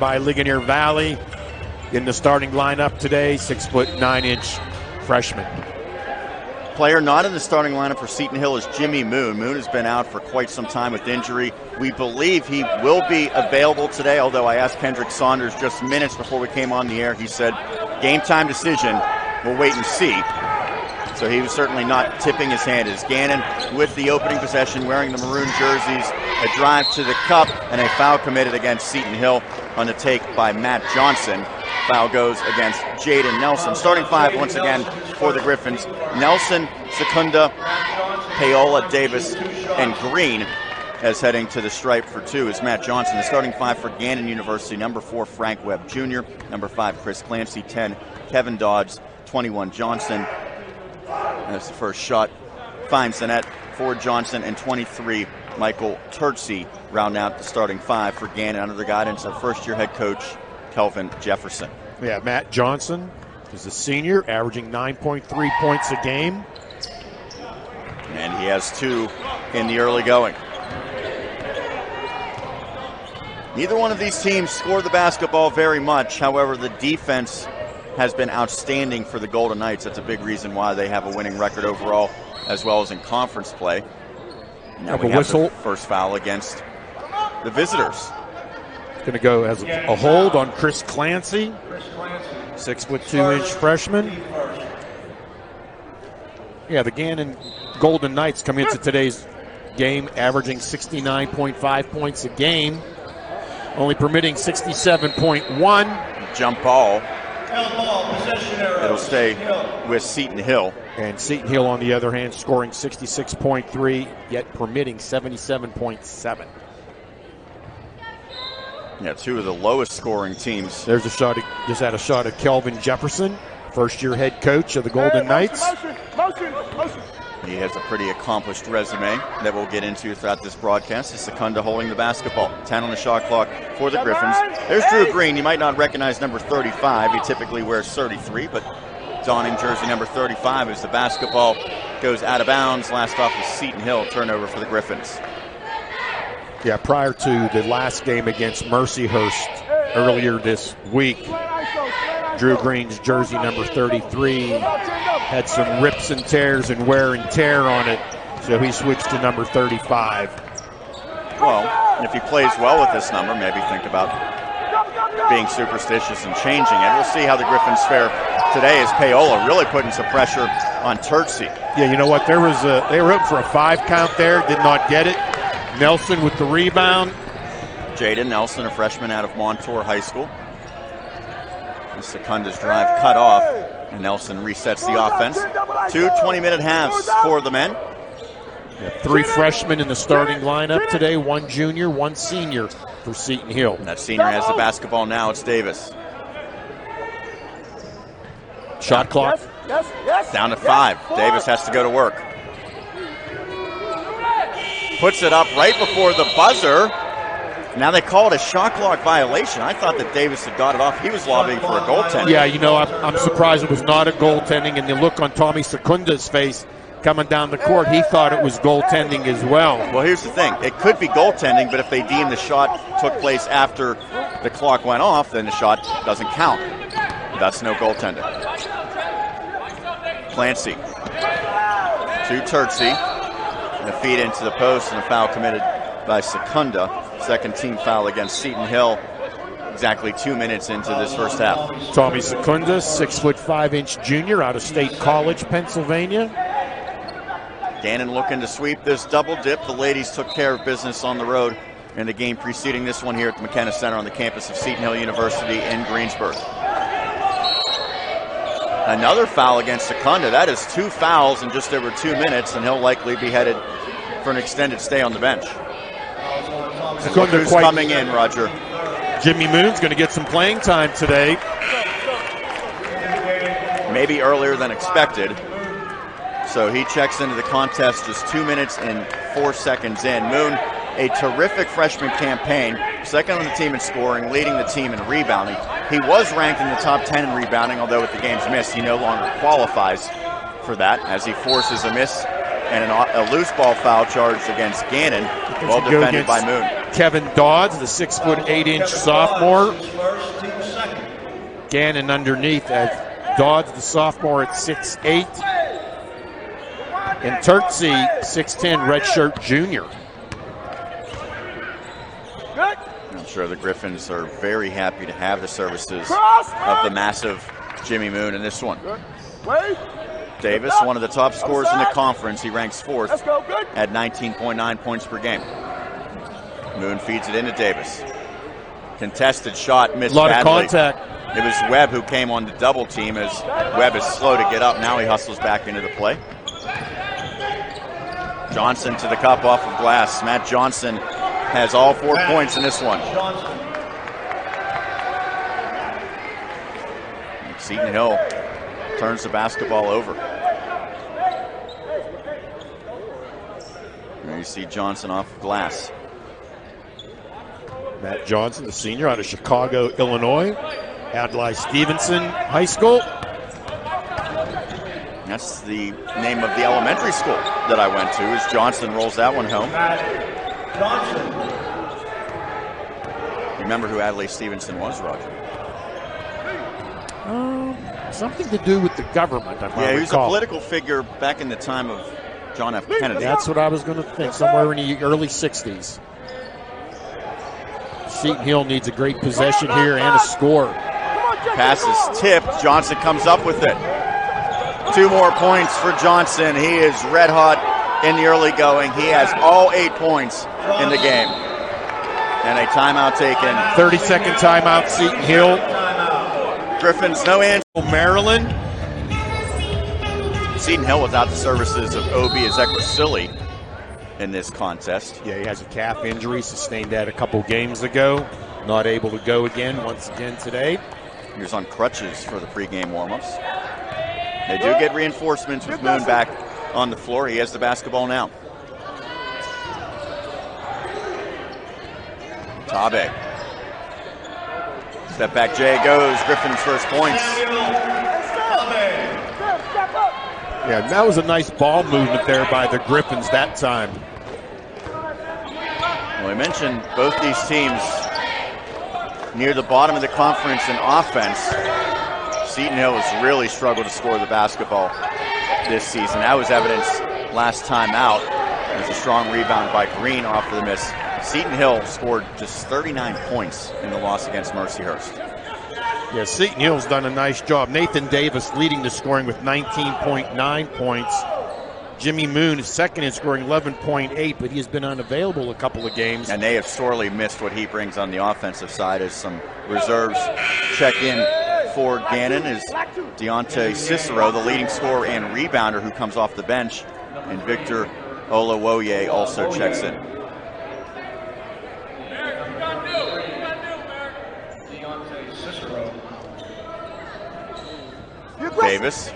by Ligonier Valley in the starting lineup today, 6'9" freshman. Player not in the starting lineup for Seton Hill is Jimmy Moon. Moon has been out for quite some time with injury. We believe he will be available today, although I asked Kendrick Saunders just minutes before we came on the air. He said, game time decision, we'll wait and see. So he was certainly not tipping his hand. As Gannon with the opening possession, wearing the maroon jerseys, a drive to the cup, and a foul committed against Seton Hill on the take by Matt Johnson. Foul goes against Jaden Nelson. Starting five once again for the Griffins. Nelson, Secunda, Paola, Davis, and Green. As heading to the stripe for two is Matt Johnson. The starting five for Gannon University, number 4, Frank Webb Jr., number 5, Chris Clancy, 10, Kevin Dodds, 21, Johnson. And that's the first shot. Finds the net for Johnson, and 23, Michael Turtsey, round out the starting five for Gannon under the guidance of first-year head coach Kelvin Jefferson. Yeah, Matt Johnson is a senior, averaging 9.3 points a game. And he has 2 in the early going. Neither one of these teams scored the basketball very much. However, the defense has been outstanding for the Golden Knights. That's a big reason why they have a winning record overall, as well as in conference play. Now we have the first foul against the visitors. Going to go as a hold on Chris Clancy, 6'2" freshman. Yeah, the Gannon Golden Knights come into today's game averaging 69.5 points a game, only permitting 67.1. Jump ball. It'll stay with Seton Hill. And Seton Hill, on the other hand, scoring 66.3, yet permitting 77.7. Yeah, 2 of the lowest scoring teams. There's a shot, just had a shot at Kelvin Jefferson, first-year head coach of the Golden Knights. He has a pretty accomplished resume that we'll get into throughout this broadcast. It's Secunda holding the basketball. 10 on the shot clock for the Griffins. There's Drew Green. You might not recognize number 35. He typically wears 33, but donning jersey number 35 as the basketball goes out of bounds. Last off is Seton Hill. Turnover for the Griffins. Yeah, prior to the last game against Mercyhurst earlier this week, Drew Green's jersey number 33 had some rips and tears and wear and tear on it, so he switched to number 35. Well, if he plays well with this number, maybe think about being superstitious and changing it. We'll see how the Griffins fare today as Paola really putting some pressure on Turtsey. Yeah, you know what? They were hoping for a 5 count there, did not get it. Nelson with the rebound. Jaden Nelson, a freshman out of Montour High School. Secunda's drive cut off, and Nelson resets the offense. 2 20-minute halves for the men. 3 freshmen in the starting lineup today, 1 junior, 1 senior for Seton Hill. And that senior has the basketball now. It's Davis. Shot clock. Down to 5. Davis has to go to work. Puts it up right before the buzzer. Now they call it a shot clock violation. I thought that Davis had got it off. He was lobbying for a goaltending. Yeah, you know, I'm surprised it was not a goaltending, and the look on Tommy Secunda's face coming down the court, he thought it was goaltending as well. Well, here's the thing. It could be goaltending, but if they deem the shot took place after the clock went off, then the shot doesn't count. That's no goaltending. Clancy to Turtsey. And the feed into the post, and a foul committed by Secunda. Second team foul against Seton Hill. Exactly 2 minutes into this first half. Tommy Secunda, 6'5" junior out of State College, Pennsylvania. Gannon looking to sweep this double dip. The ladies took care of business on the road in the game preceding this one here at the McKenna Center on the campus of Seton Hill University in Greensburg. Another foul against Secunda. That is 2 fouls in just over 2 minutes, and he'll likely be headed for an extended stay on the bench. Secunda's coming in, Roger. Jimmy Moon's going to get some playing time today. Maybe earlier than expected. So he checks into the contest just 2 minutes and 4 seconds in. Moon, a terrific freshman campaign, second on the team in scoring, leading the team in rebounding. He was ranked in the top 10 in rebounding, although with the game's missed, he no longer qualifies for that as he forces a miss and a loose ball foul charged against Gannon, well defended by Moon. Kevin Dodds, the 6'8" sophomore. Gannon underneath as Dodds, the sophomore, at 6'8". And Turksey, 6'10", redshirt junior. I'm sure the Griffins are very happy to have the services of the massive Jimmy Moon in this one. Davis, one of the top scorers in the conference. He ranks 4th at 19.9 points per game. Moon feeds it into Davis. Contested shot, missed badly. A lot of contact. It was Webb who came on the double team as Webb is slow to get up. Now he hustles back into the play. Johnson to the cup off of glass. Matt Johnson has all 4 points in this one. Seton Hill turns the basketball over. There you see Johnson off of glass. Matt Johnson, the senior out of Chicago, Illinois. Adlai Stevenson High School. That's the name of the elementary school that I went to, as Johnson rolls that one home. You remember who Adlai Stevenson was, Roger? Something to do with the government, he was a political figure back in the time of John F. Kennedy. That's what I was going to think, somewhere in the early 60s. Seton Hill needs a great possession here and a score. Pass is tipped. Johnson comes up with it. 2 more points for Johnson. He is red hot in the early going. He has all 8 points in the game. And a timeout taken. 30-second timeout, Seton Hill. Griffins, no answer. Maryland. Seton Hill without the services of Obi Ezekwesili in this contest. Yeah, he has a calf injury, sustained that a couple games ago. Not able to go again, once again today. He was on crutches for the pregame warmups. They do get reinforcements with Moon back on the floor. He has the basketball now. Tabe. Step back J goes. Griffin's first points. Yeah, that was a nice ball movement there by the Griffins that time. Well, we mentioned both these teams near the bottom of the conference in offense. Seton Hill has really struggled to score the basketball this season. That was evidenced last time out. There's a strong rebound by Green off of the miss. Seton Hill scored just 39 points in the loss against Mercyhurst. Yeah, Seton Hill's done a nice job. Nathan Davis leading the scoring with 19.9 points. Jimmy Moon is second in scoring, 11.8, but he has been unavailable a couple of games. And they have sorely missed what he brings on the offensive side as some reserves check in for Gannon. Is Deontay Cicero, the leading scorer and rebounder, who comes off the bench. And Victor Olawoye also checks in. Davis.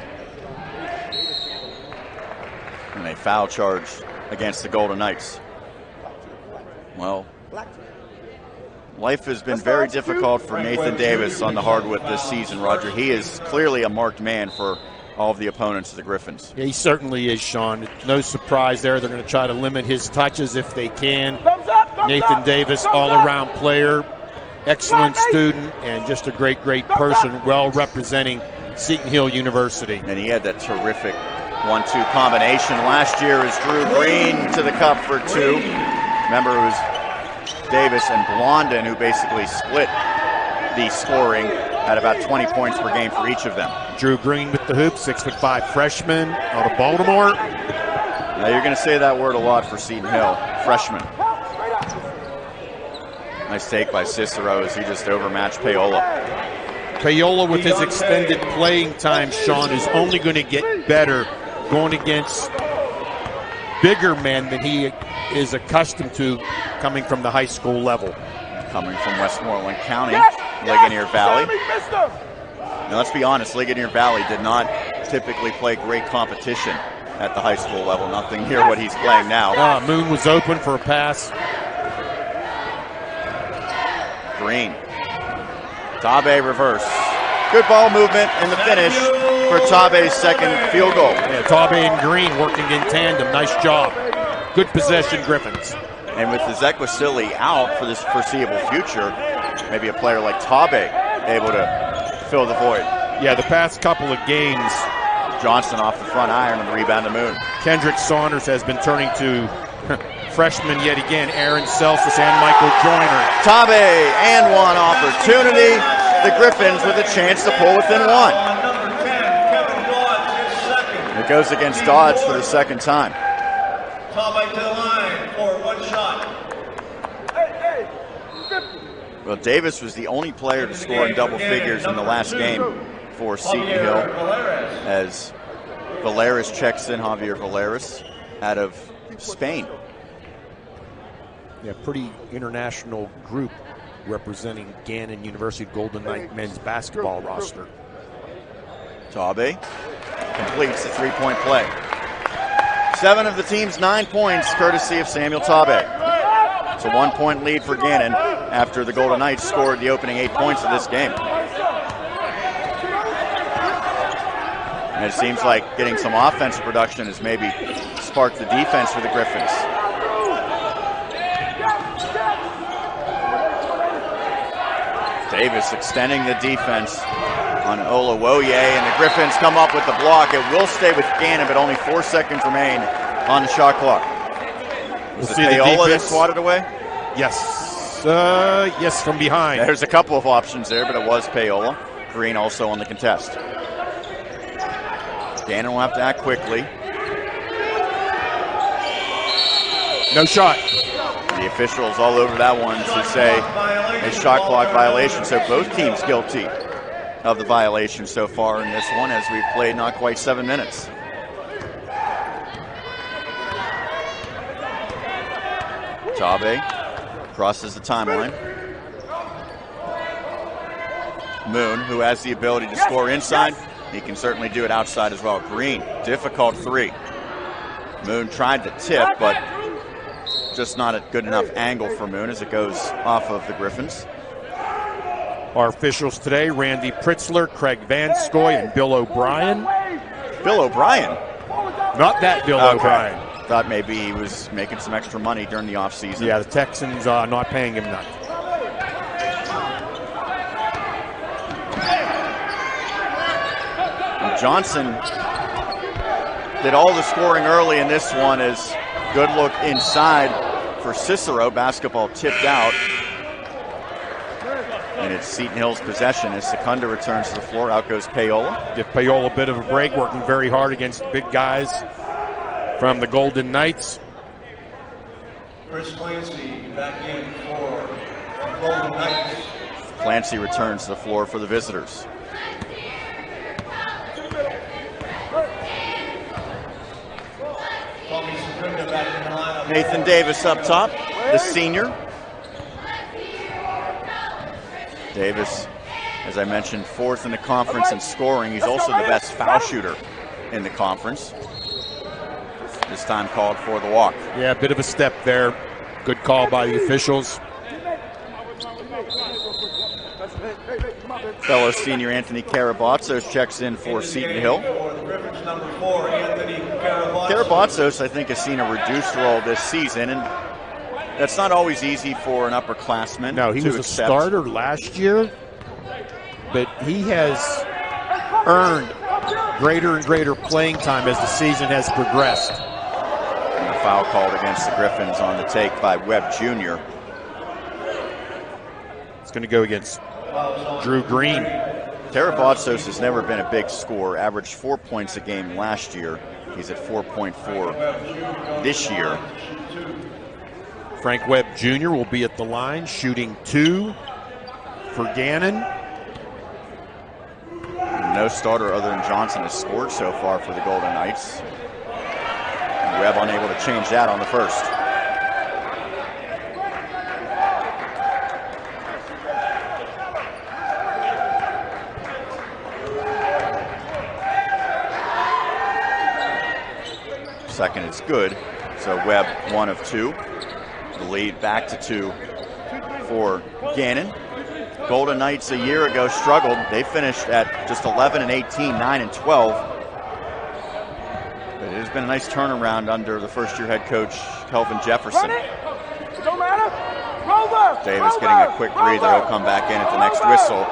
And a foul charge against the Golden Knights. Well, life has been very difficult for Nathan Davis on the hardwood this season, Roger. He is clearly a marked man for all of the opponents of the Griffins. Yeah, he certainly is, Sean. No surprise there. They're going to try to limit his touches if they can. Nathan Davis, all-around player, excellent student, and just a great, great person, well representing Seton Hill University. And he had that terrific 1-2 combination last year as Drew Green to the cup for 2. Remember, it was Davis and Blondin who basically split the scoring at about 20 points per game for each of them. Drew Green with the hoop, 6'5" freshman out of Baltimore. Now you're going to say that word a lot for Seton Hill, freshman. Nice take by Cicero as he just overmatched Payola. Payola with his extended playing time, Sean, is only going to get better going against bigger men than he is accustomed to coming from the high school level. Coming from Westmoreland County, Ligonier Valley. Now let's be honest, Ligonier Valley did not typically play great competition at the high school level. Nothing near what he's playing now. Moon was open for a pass. Green. Tabe reverse. Good ball movement in the finish for Tabe's second field goal. Yeah, Tabe and Green working in tandem. Nice job. Good possession, Griffins. And with Ezekwesili out for this foreseeable future, maybe a player like Tabe able to fill the void. Yeah, the past couple of games, Johnson off the front iron and the rebound to Moon. Kendrick Saunders has been turning to freshman yet again, Aaron Celsus and Michael Joyner. Tabe and one opportunity. The Griffins with a chance to pull within one. It goes against Dodge for the second time. Tabe to the line for one shot. Well, Davis was the only player to score in double figures in the last game for Seton Hill, as Valeris checks in, Javier Valeris, out of Spain. Yeah, pretty international group representing Gannon University Golden Knight men's basketball roster. Tabe completes the three-point play. 7 of the team's 9 points, courtesy of Samuel Tabe. It's a 1-point lead for Gannon after the Golden Knights scored the opening 8 points of this game. And it seems like getting some offensive production has maybe sparked the defense for the Griffins. Davis extending the defense on Olawoye, and the Griffins come up with the block. It will stay with Gannon, but only 4 seconds remain on the shot clock. Was it Paola that swatted away? Yes. Yes, from behind. There's a couple of options there, but it was Paola. Green also on the contest. Gannon will have to act quickly. No shot. The officials all over that one to say a shot clock violation. So both teams guilty of the violation so far in this one, as we've played not quite 7 minutes. Tabe crosses the timeline. Moon, who has the ability to score inside, he can certainly do it outside as well. Green, difficult three. Moon tried to tip, but just not a good enough angle for Moon as it goes off of the Griffins. Our officials today, Randy Pritzler, Craig Van Scoy, and Bill O'Brien. Bill O'Brien? Not that Bill O'Brien. Thought maybe he was making some extra money during the offseason. Yeah, the Texans not paying him nothing. And Johnson did all the scoring early in this one. As good look inside for Cicero. Basketball tipped out. And it's Seton Hill's possession as Secunda returns to the floor. Out goes Paola. Give Paola a bit of a break, working very hard against big guys from the Golden Knights. Chris Clancy back in for Golden Knights. Clancy returns to the floor for the visitors. Nathan Davis up top, the senior. Davis, as I mentioned, 4th in the conference in scoring. He's also the best foul shooter in the conference. This time called for the walk. Yeah, a bit of a step there. Good call by the officials. Fellow senior Anthony Karabatsos checks in for Seton Hill. Karabatsos, I think, has seen a reduced role this season, and that's not always easy for an upperclassman. No, he was a starter last year, but he has earned greater and greater playing time as the season has progressed. And a foul called against the Griffins on the take by Webb Jr. It's going to go against Drew Green. Karabatsos has never been a big scorer, averaged 4 points a game last year. He's at 4.4 this year. Frank Webb Jr. will be at the line, shooting 2 for Gannon. No starter other than Johnson has scored so far for the Golden Knights. And Webb unable to change that on the first. Second is good, so Webb 1 of 2. The lead back to 2 for Gannon. Golden Knights a year ago struggled. They finished at just 11 and 18, 9 and 12. But it has been a nice turnaround under the first-year head coach, Kelvin Jefferson. Davis getting a quick breather. He'll come back in at the next whistle.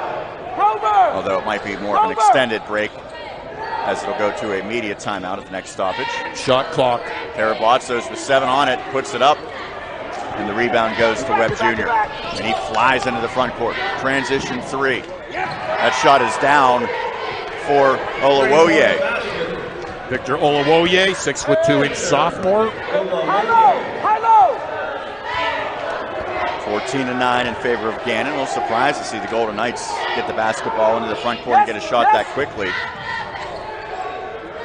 Although it might be more of an extended break, as it'll go to a media timeout at the next stoppage. Shot clock. Karabatsos with 7 on it, puts it up, and the rebound goes to Webb Jr. And he flies into the front court. Transition 3. That shot is down for Olawoye. Victor Olawoye, 6'2" sophomore. 14-9 in favor of Gannon. A little surprised to see the Golden Knights get the basketball into the front court and get a shot that quickly.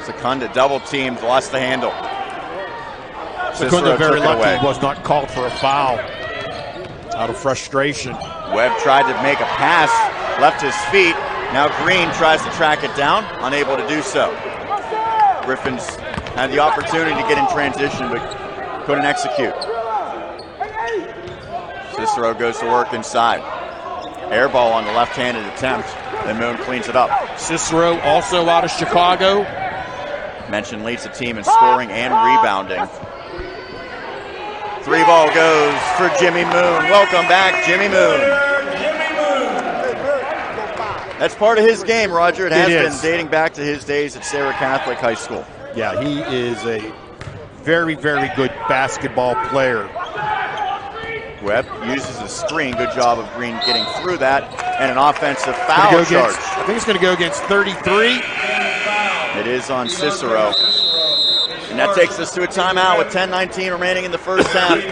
Secunda double teamed, lost the handle. Secunda very lucky was not called for a foul out of frustration. Webb tried to make a pass, left his feet. Now Green tries to track it down, unable to do so. Griffins had the opportunity to get in transition, but couldn't execute. Cicero goes to work inside. Air ball on the left-handed attempt. Then Moon cleans it up. Cicero, also out of Chicago. Mention leads the team in scoring and rebounding. 3 ball goes for Jimmy Moon. Welcome back, Jimmy Moon. That's part of his game, Roger. It has been dating back to his days at Sarah Catholic High School. Yeah, he is a very, very good basketball player. Webb uses a screen. Good job of Green getting through that. And an offensive foul charge. I think it's going to go against 33. It is on Cicero. And that takes us to a timeout with 10:19 remaining in the first half.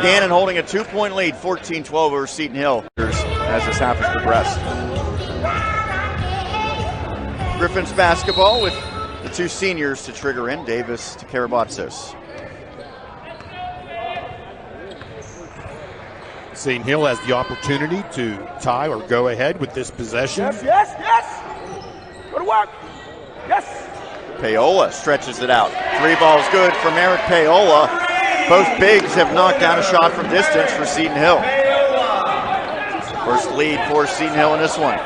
Gannon holding a 2-point lead, 14-12 over Seton Hill as this half has progressed. Griffins basketball with the 2 seniors to trigger in, Davis to Karabatsos. Seton Hill has the opportunity to tie or go ahead with this possession. Yes. Go to work. Yes. Paola stretches it out. 3 balls good from Eric Paola. Both bigs have knocked down a shot from distance for Seton Hill. First lead for Seton Hill in this one.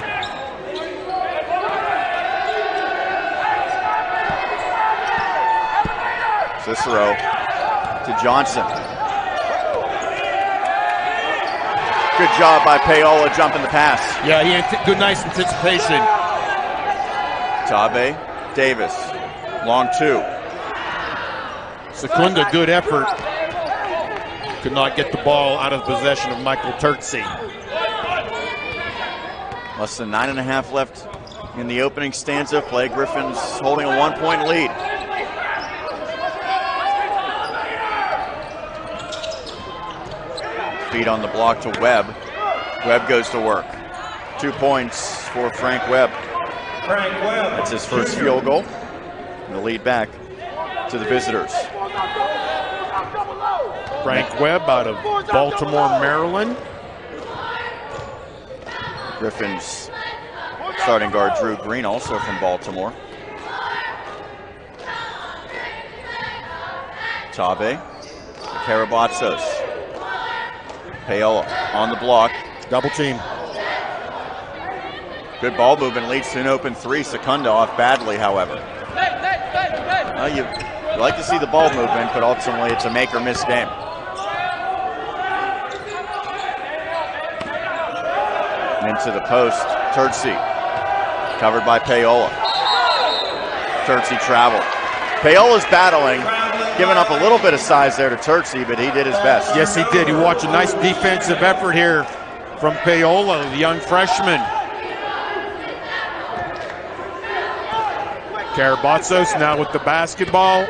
Cicero to Johnson. Good job by Paola jumping the pass. Yeah, he had good, nice anticipation. Tabe, Davis, long 2. Secunda, good effort. Could not get the ball out of possession of Michael Turtsey. Less than 9.5 left in the opening stanza of play. Griffins holding a 1-point lead. Feed on the block to Webb. Webb goes to work. 2 points for Frank Webb. That's his first field goal. And the lead back to the visitors. Frank Webb out of Baltimore, Maryland. Griffins starting guard Drew Green, also from Baltimore. Tabe, Karabatsos. Paola on the block. Double team. Good ball movement leads to an open 3. Secunda off badly, however. You like to see the ball movement, but ultimately it's a make or miss game. Into the post, Turtsey. Covered by Paola. Turtsey traveled. Paola's battling, giving up a little bit of size there to Turtsey, but he did his best. Yes, he did. You watch a nice defensive effort here from Paola, the young freshman. Karabatsos now with the basketball.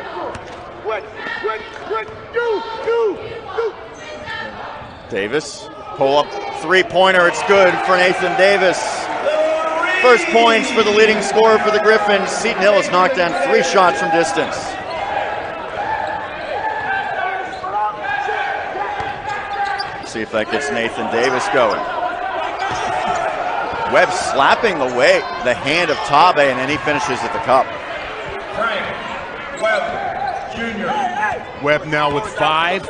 Davis, pull up 3-pointer. It's good for Nathan Davis. First points for the leading scorer for the Griffins. Seton Hill has knocked down 3 shots from distance. See if that gets Nathan Davis going. Webb slapping the hand of Tabe, and then he finishes at the cup. Frank Webb Jr. Webb now with 5.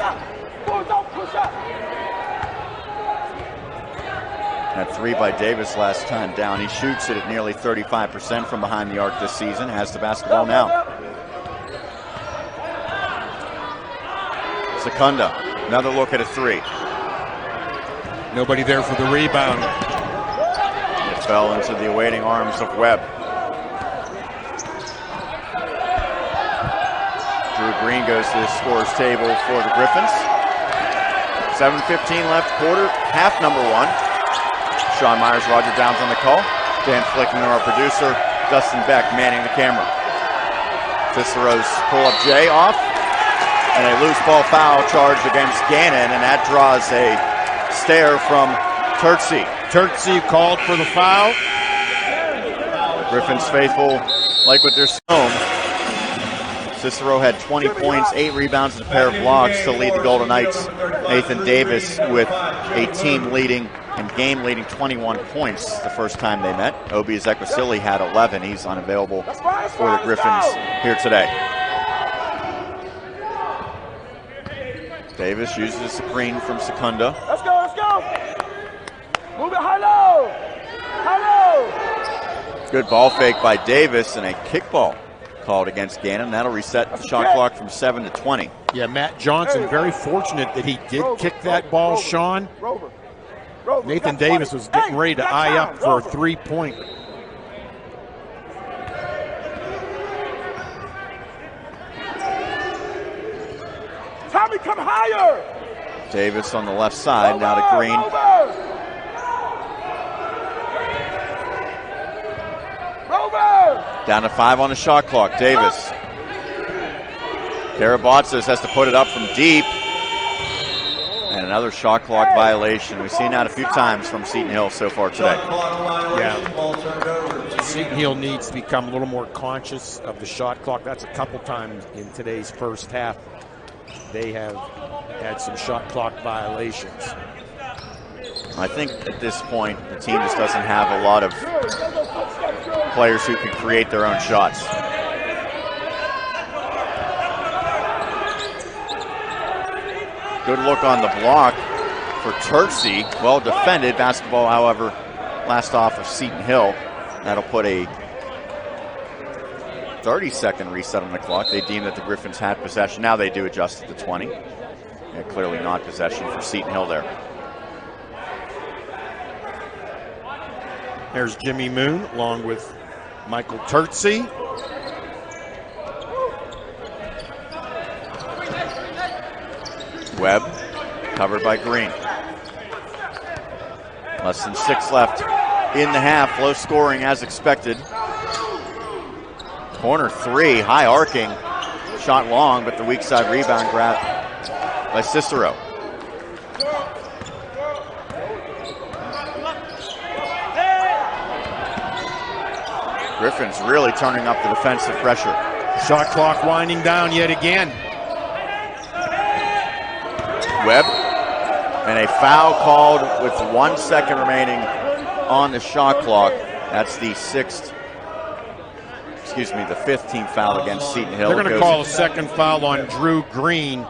That 3 by Davis last time down. He shoots it at nearly 35% from behind the arc this season. Has the basketball now. Secunda, another look at a 3. Nobody there for the rebound. It fell into the awaiting arms of Webb. Drew Green goes to the scorer's table for the Griffins. 7:15 left quarter, half number one. Sean Myers, Roger Downs on the call. Dan Flickman, our producer. Dustin Beck manning the camera. Cicero's pull-up J off. And a loose ball foul charge against Gannon, and that draws a stare from Turtsy. Turtsy called for the foul. Griffins faithful like with their home. Cicero had 20 points, 8 rebounds, and a pair of blocks to lead the Golden Knights. Nathan Davis with a team-leading and game-leading 21 points the first time they met. Obi Ezekwesili had 11. He's unavailable for the Griffins here today. Davis uses a screen from Secunda. Let's go, let's go. Move it high-low. High-low. Good ball fake by Davis and a kickball called against Gannon. That'll reset the shot clock from 7 to 20. Yeah, Matt Johnson very fortunate that he did kick that ball, Sean. Nathan Davis was getting ready to eye up for a three-point. Tommy, come higher. Davis on the left side, now to Green. Down to 5 on the shot clock, Davis. Karabatsas has to put it up from deep. And another shot clock violation. We've seen that a few times from Seton Hill so far today. Yeah. Seton Hill needs to become a little more conscious of the shot clock. That's a couple times in today's first half. They have had some shot clock violations. I think at this point, the team just doesn't have a lot of players who can create their own shots. Good look on the block for Turtsy. Well defended. Basketball, however, last off of Seton Hill. That'll put a 30-second reset on the clock. They deem that the Griffins had possession. Now they do adjust it to 20. Yeah, clearly not possession for Seton Hill there. There's Jimmy Moon along with Michael Turtsy. Webb covered by Green. Less than 6 left in the half. Low scoring as expected. Corner 3, high arcing. Shot long, but the weak side rebound grab by Cicero. Griffins really turning up the defensive pressure. Shot clock winding down yet again. Webb, and a foul called with 1 second remaining on the shot clock. That's the 5th team foul against Seton Hill. They're going to call a second foul on Drew Green.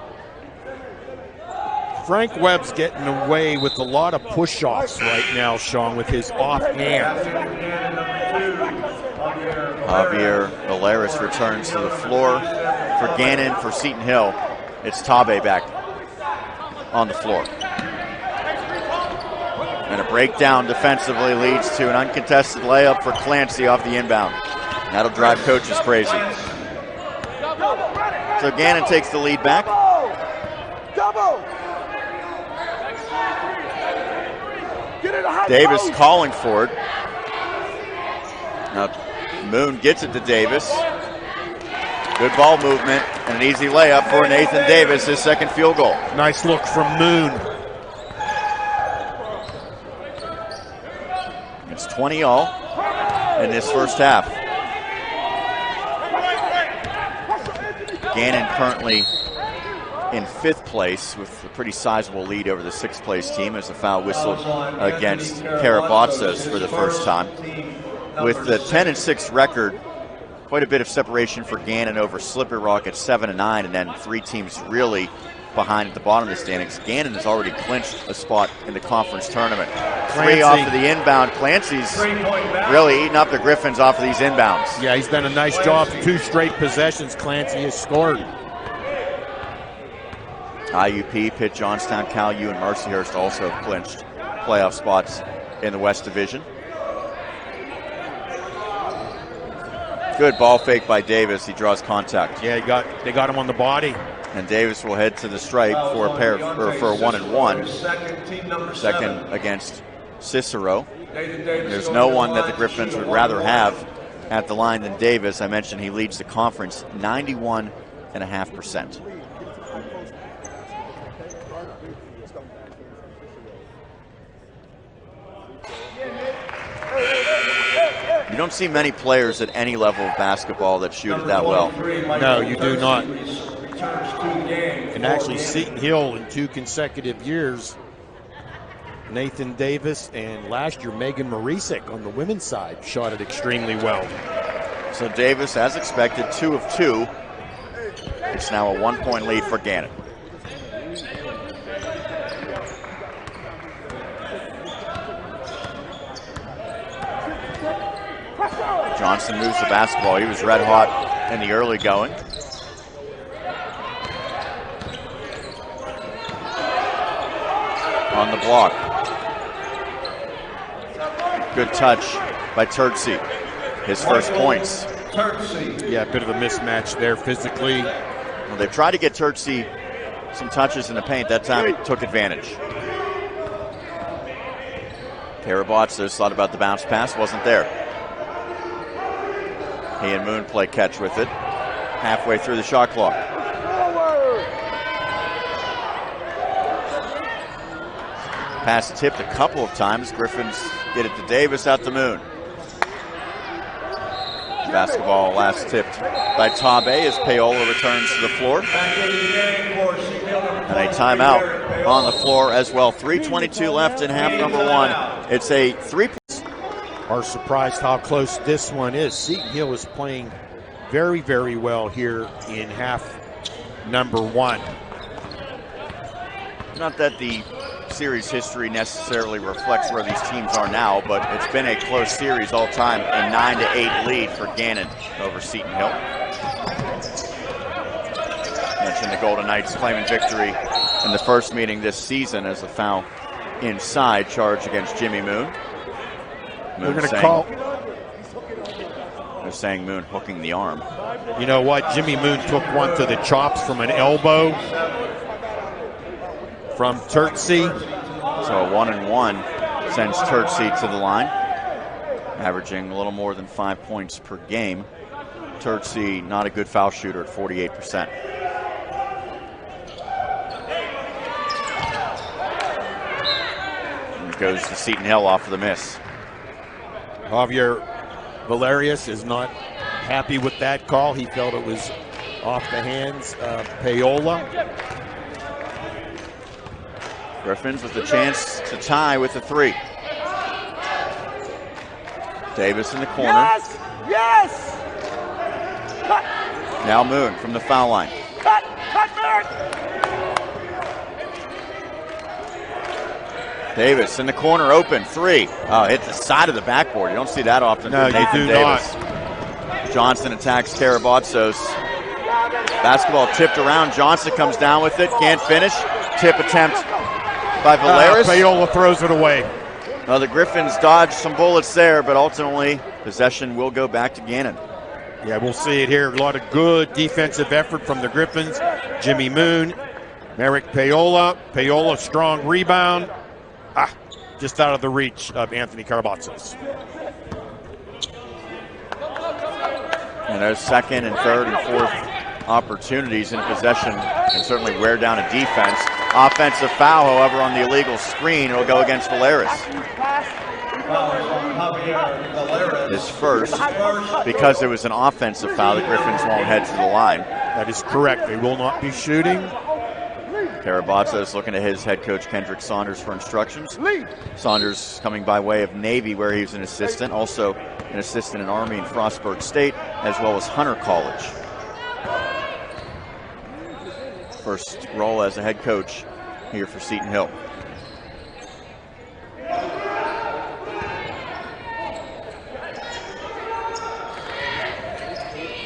Frank Webb's getting away with a lot of push-offs right now, Sean, with his offhand. Javier Valeris returns to the floor for Gannon. For Seton Hill, it's Tabe back on the floor. And a breakdown defensively leads to an uncontested layup for Clancy off the inbound. That'll drive coaches crazy. So Gannon takes the lead back. Davis calling for it. Now Moon gets it to Davis. Good ball movement and an easy layup for Nathan Davis, his second field goal. Nice look from Moon. It's 20-all in this first half. Gannon currently in 5th place with a pretty sizable lead over the 6th place team as a foul whistled against Karabatsas for the first time. With the 10-6 record, quite a bit of separation for Gannon over Slippery Rock at 7-9, and then 3 teams really behind at the bottom of the standings. Gannon has already clinched a spot in the conference tournament. Clancy. 3 off of the inbound. Clancy's really eating up the Griffins off of these inbounds. Yeah, he's done a nice job. 2 straight possessions Clancy has scored. IUP, Pitt, Johnstown, Cal U, and Mercyhurst also have clinched playoff spots in the West Division. Good ball fake by Davis. He draws contact. Yeah, they got him on the body. And Davis will head to the stripe for a 1-and-1. Second against Cicero. There's no one that the Griffins would rather have at the line than Davis. I mentioned he leads the conference 91.5%. You don't see many players at any level of basketball that shoot it that well. No, you do not. And actually, Seton Hill in 2 consecutive years, Nathan Davis and last year Megan Marisik on the women's side shot it extremely well. So Davis, as expected, 2 of 2. It's now a 1-point lead for Gannon. Johnson moves the basketball. He was red hot in the early going. On the block. Good touch by Turtsy. His first points. Yeah, a bit of a mismatch there physically. Well, they've tried to get Turtsy some touches in the paint. That time he took advantage. Karabatsos thought about the bounce pass. Wasn't there. He and Moon play catch with it. Halfway through the shot clock. Pass tipped a couple of times. Griffins get it to Davis, out to Moon. Basketball last tipped by Tabe as Paola returns to the floor. And a timeout on the floor as well. 3:22 left in half number 1. It's a 3-point. Are surprised how close this one is. Seton Hill is playing very, very well here in half number 1. Not that the series history necessarily reflects where these teams are now, but it's been a close series all time. A 9-8 lead for Gannon over Seton Hill. Mentioned the Golden Knights claiming victory in the first meeting this season as a foul inside charge against Jimmy Moon. They're going to call. They're saying Moon hooking the arm. You know what? Jimmy Moon took one to the chops from an elbow from Turtsy. So a 1-and-1 sends Turtsy to the line, averaging a little more than 5 points per game. Turtsy, not a good foul shooter at 48%. And it goes to Seton Hill off of the miss. Javier Valerius is not happy with that call. He felt it was off the hands of Paola. Griffins with the chance to tie with the 3. Davis in the corner. Yes! Yes! Cut! Now Moon from the foul line. Cut! Cut, Merrick! Davis in the corner, open, 3. Oh, hit the side of the backboard. You don't see that often. No, from Nathan you do Davis. not. Johnson attacks Karabatsos. Basketball tipped around. Johnson comes down with it. Can't finish. Tip attempt by Valeris. Paola throws it away. The Griffins dodged some bullets there, but ultimately possession will go back to Gannon. Yeah, we'll see it here. A lot of good defensive effort from the Griffins. Jimmy Moon, Merrick Paola. Paola, strong rebound. Just out of the reach of Anthony Karabatsos. And those second and third and fourth opportunities in possession can certainly wear down a defense. Offensive foul, however, on the illegal screen. It'll go against Valeris. His first, because it was an offensive foul, the Griffins won't head to the line. That is correct. They will not be shooting. Karabatsos looking at his head coach, Kendrick Saunders, for instructions. Saunders coming by way of Navy, where he was an assistant, also an assistant in Army in Frostburg State, as well as Hunter College. First role as a head coach here for Seton Hill.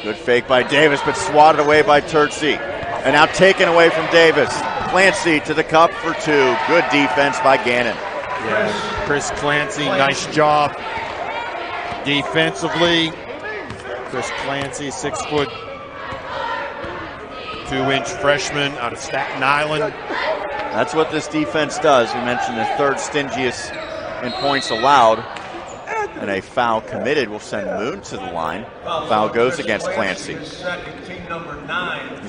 Good fake by Davis, but swatted away by Turtsy. And now taken away from Davis. Clancy to the cup for 2. Good defense by Gannon. Chris Clancy, nice job defensively. Chris Clancy, 6 foot 2-inch freshman out of Staten Island. That's what this defense does. We mentioned the third stingiest in points allowed. And a foul committed will send Moon to the line. Foul goes against Clancy. You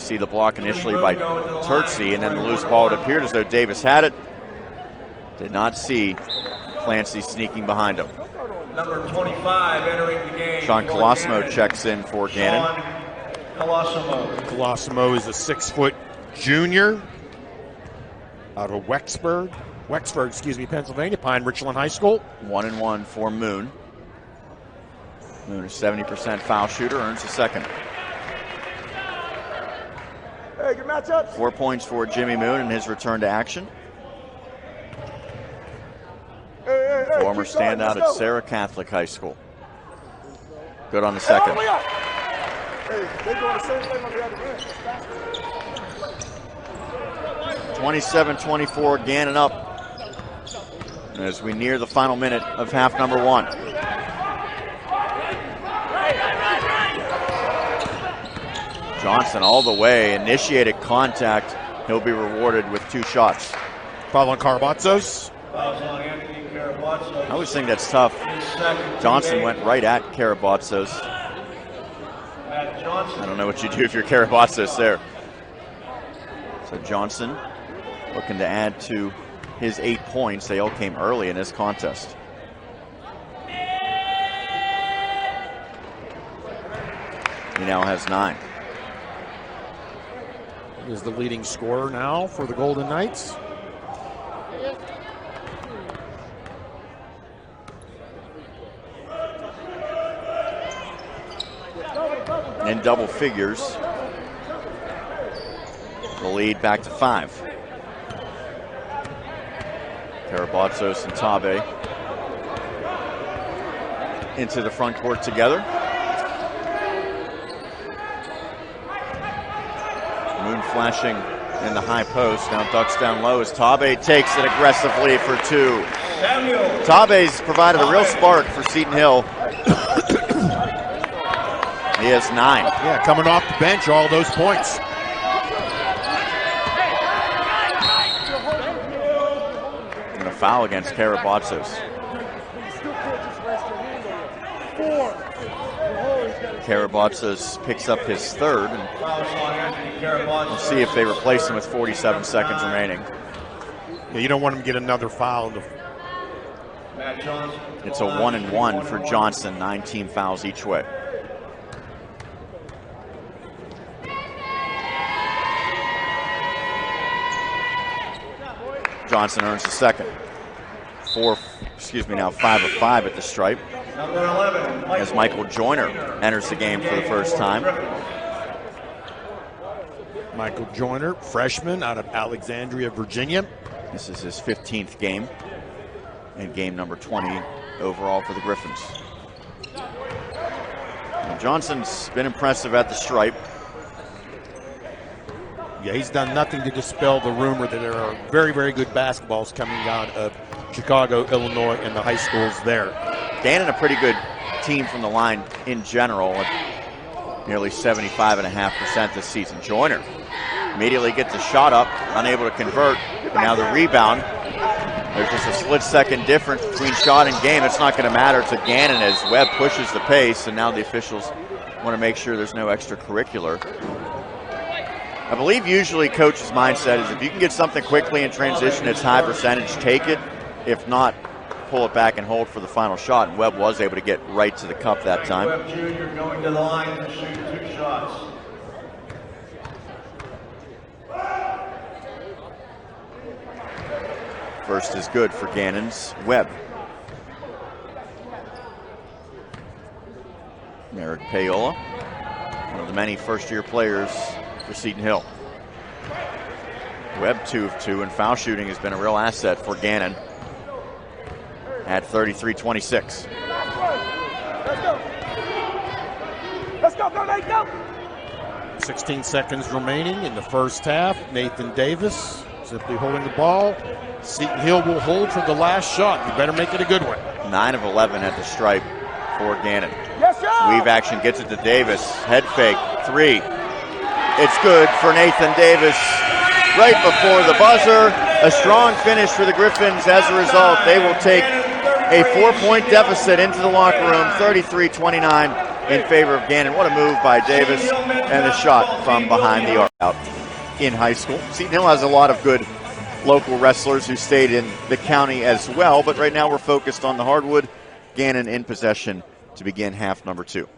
see the block initially by Turtsy, and then the loose ball. It appeared as though Davis had it. Did not see Clancy sneaking behind him. Number 25 entering the game. Sean Colosimo checks in for Gannon. Colosimo is a 6 foot junior out of Wexford, Pennsylvania, Pine Richland High School. 1-1 for Moon. Moon is 70% foul shooter, earns a second. Hey, good matchups. 4 points for Jimmy Moon in his return to action. Former standout at Sarah Catholic High School. Good on the second. 27-24, Gannon up as we near the final minute of half number 1. Johnson all the way, initiated contact. He'll be rewarded with 2 shots. Foul on Carabazzos. I always think that's tough. Johnson went right at Carabazzos. I don't know what you do if you're Carabazzos there. So Johnson looking to add to his 8 points. They all came early in this contest. He now has 9. He is the leading scorer now for the Golden Knights. In double figures. The lead back to 5. Carabazzos and Tabe into the front court together. Moon flashing in the high post. Now ducks down low as Tabe takes it aggressively for 2. Tabe's provided a real spark for Seton Hill. He has 9. Yeah, coming off the bench, all those points. And a foul against Carabazzos. Carabazzos picks up his 3rd. And we'll see if they replace him with 47 seconds remaining. Yeah, you don't want him to get another foul. It's a 1-1 for Johnson. 9 team fouls each way. Johnson earns the second. 5 of 5 at the stripe. Number 11, as Michael Joyner enters the game for the first time. Michael Joyner, freshman out of Alexandria, Virginia. This is his 15th game and game number 20 overall for the Griffins. And Johnson's been impressive at the stripe. Yeah, he's done nothing to dispel the rumor that there are very, very good basketballs coming out of Chicago, Illinois, and the high schools there. Gannon, a pretty good team from the line in general, at nearly 75.5% this season. Joyner immediately gets a shot up, unable to convert, and now the rebound. There's just a split-second difference between shot and game. It's not going to matter to Gannon as Webb pushes the pace, and now the officials want to make sure there's no extracurricular. I believe usually coach's mindset is if you can get something quickly in transition, it's high percentage, take it. If not, pull it back and hold for the final shot. And Webb was able to get right to the cup that time. Webb Jr. going to the line to shoot 2 shots. First is good for Gannon's Webb. Eric Payola, one of the many first-year players for Seton Hill. Webb 2 of 2, and foul shooting has been a real asset for Gannon at 33-26. Let's go, Nate, go! 16 seconds remaining in the first half. Nathan Davis Simply holding the ball. Seton Hill will hold for the last shot. You better make it a good one. 9 of 11 at the stripe for Gannon. Yes, sir. Weave action gets it to Davis. Head fake, 3. It's good for Nathan Davis right before the buzzer. A strong finish for the Griffins. As a result, they will take a 4-point deficit into the locker room, 33-29 in favor of Gannon. What a move by Davis, and the shot from behind the arc out in high school. Seton Hill has a lot of good local wrestlers who stayed in the county as well, but right now we're focused on the hardwood. Gannon in possession to begin half number 2.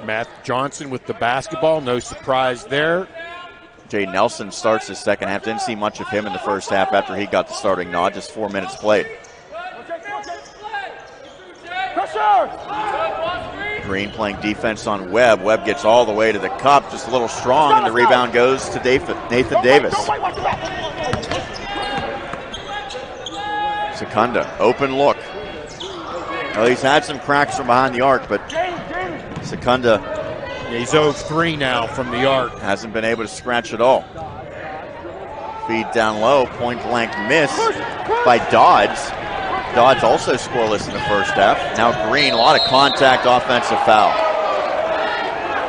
Matt Johnson with the basketball, no surprise there. Jay Nelson starts his second half. Didn't see much of him in the first half after he got the starting nod. Just 4 minutes played. Green playing defense on Webb. Webb gets all the way to the cup, just a little strong, and the rebound goes to Nathan Davis. Secunda, open look. Well, he's had some cracks from behind the arc, but Secunda, he's 0-3 now from the arc. Hasn't been able to scratch at all. Feed down low, point blank miss by Dodds. Dodds also scoreless in the first half. Now Green, a lot of contact, offensive foul.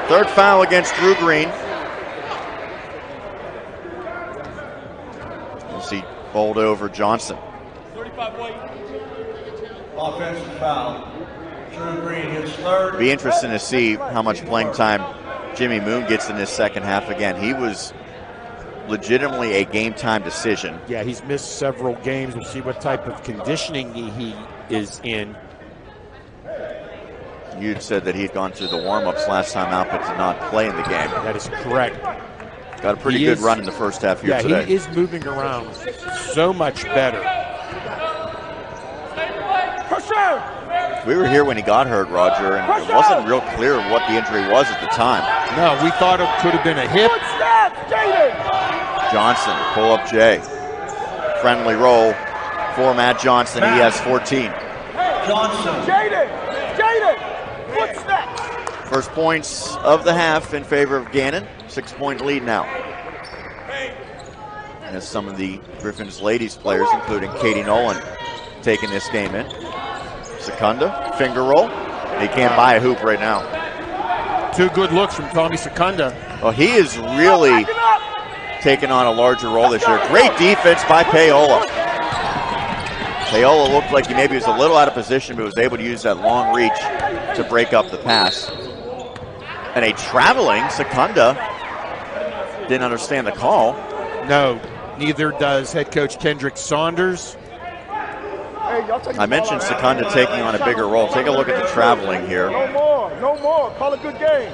Third foul against Drew Green. As he bowled over Johnson. Offensive foul. Drew Green hits third. Be interesting to see how much playing time Jimmy Moon gets in this second half again. He was legitimately a game time decision. Yeah, he's missed several games. We'll see what type of conditioning he is in. You'd said that he'd gone through the warm-ups last time out, but did not play in the game. That is correct. Got a pretty good run in the first half here today. Yeah, he is moving around so much better. We were here when he got hurt, Roger, and it wasn't real clear what the injury was at the time. No, we thought it could have been a hip. Johnson, pull up Jay. Friendly roll for Matt Johnson. He has 14. Johnson. First points of the half in favor of Gannon. 6-point lead now. As some of the Griffins ladies players, including Katie Nolan, taking this game in. Secunda, finger roll. He can't buy a hoop right now. 2 good looks from Tommy Secunda. Well, he is really taking on a larger role this year. Great defense by Paola. Paola looked like he maybe was a little out of position, but was able to use that long reach to break up the pass. And a traveling Secunda didn't understand the call. No, neither does head coach Kendrick Saunders. I mentioned Secunda taking on a bigger role. Take a look at the traveling here. No more. Call a good game.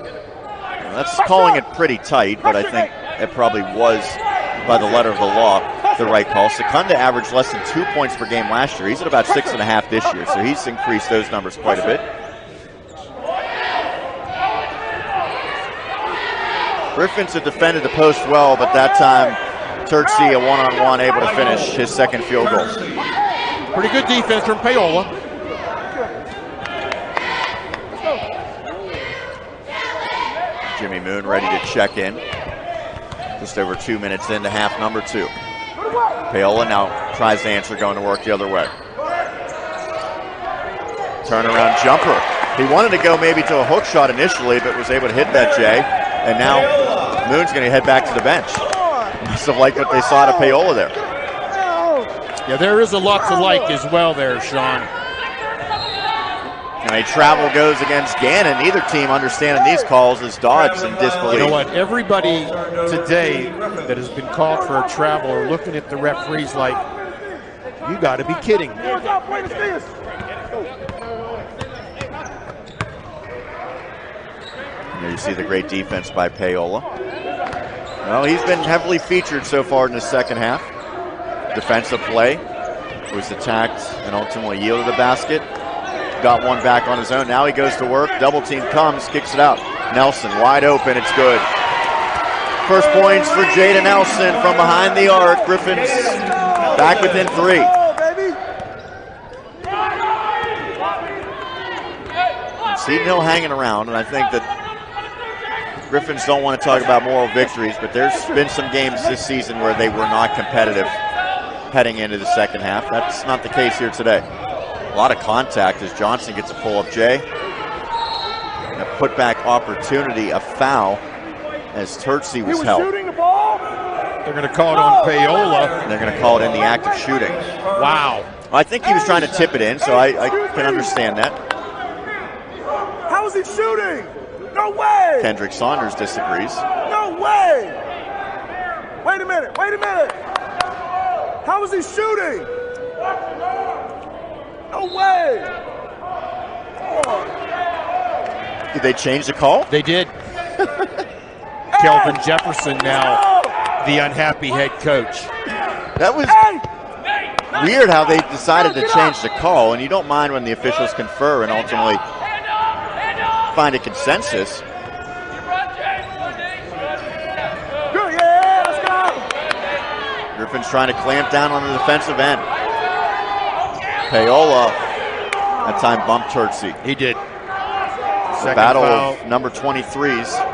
Well, that's calling it pretty tight, but I think it probably was, by the letter of the law, the right call. Secunda averaged less than 2 points per game last year. He's at about 6.5 this year, so he's increased those numbers quite a bit. Griffins have defended the post well, but that time Turksey, a one-on-one, able to finish his second field goal. Pretty good defense from Paola. Jimmy Moon ready to check in. Just over 2 minutes into half number 2. Paola now tries to answer, going to work the other way. Turnaround jumper. He wanted to go maybe to a hook shot initially, but was able to hit that, Jay. And now Moon's going to head back to the bench. Must have liked what they saw to Paola there. Yeah, there is a lot to like as well there, Sean. And a travel goes against Gannon. Neither team understanding these calls is Dodds in disbelief. You know what? Everybody today that has been called for a travel are looking at the referees like, you got to be kidding. There you see the great defense by Paola. Well, he's been heavily featured so far in the second half. Defensive play, was attacked and ultimately yielded a basket. Got one back on his own. Now he goes to work. Double team comes, kicks it out. Nelson wide open. It's good. First points for Jada Nelson from behind the arc. Griffins back within 3. Seton Hill hanging around, and I think that Griffins don't want to talk about moral victories, but there's been some games this season where they were not competitive heading into the second half. That's not the case here today. A lot of contact as Johnson gets a pull-up J. And a putback opportunity, a foul, as Turtsy was held. Shooting the ball. They're going to call it on Payola. And they're going to call it in the act of shooting. Wow. I think he was trying to tip it in, so I can understand that. How is he shooting? No way. Kendrick Saunders disagrees. No way. Wait a minute. How is he shooting? No way. Did they change the call? They did. Kelvin Jefferson now the unhappy head coach. That was weird how they decided to change the call, and you don't mind when the officials confer and ultimately find a consensus. Griffin's trying to clamp down on the defensive end. Payola, that time bumped Turtsy. He did. The battle of number 23s.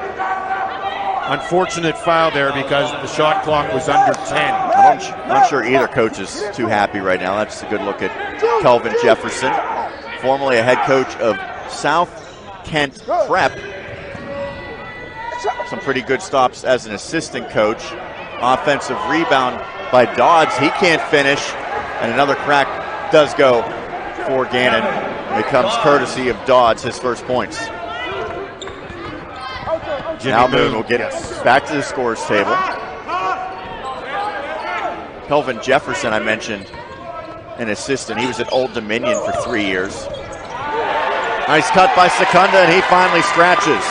Unfortunate foul there because the shot clock was under 10. I'm not sure either coach is too happy right now. That's a good look at Kelvin Jefferson, formerly a head coach of South Kent Prep. Some pretty good stops as an assistant coach. Offensive rebound by Dodds. He can't finish. And another crack does go for Gannon. It comes courtesy of Dodds, his first points. Now Moon will get back to the scores table. Kelvin Jefferson, I mentioned, an assistant. He was at Old Dominion for 3 years. Nice cut by Secunda, and he finally scratches.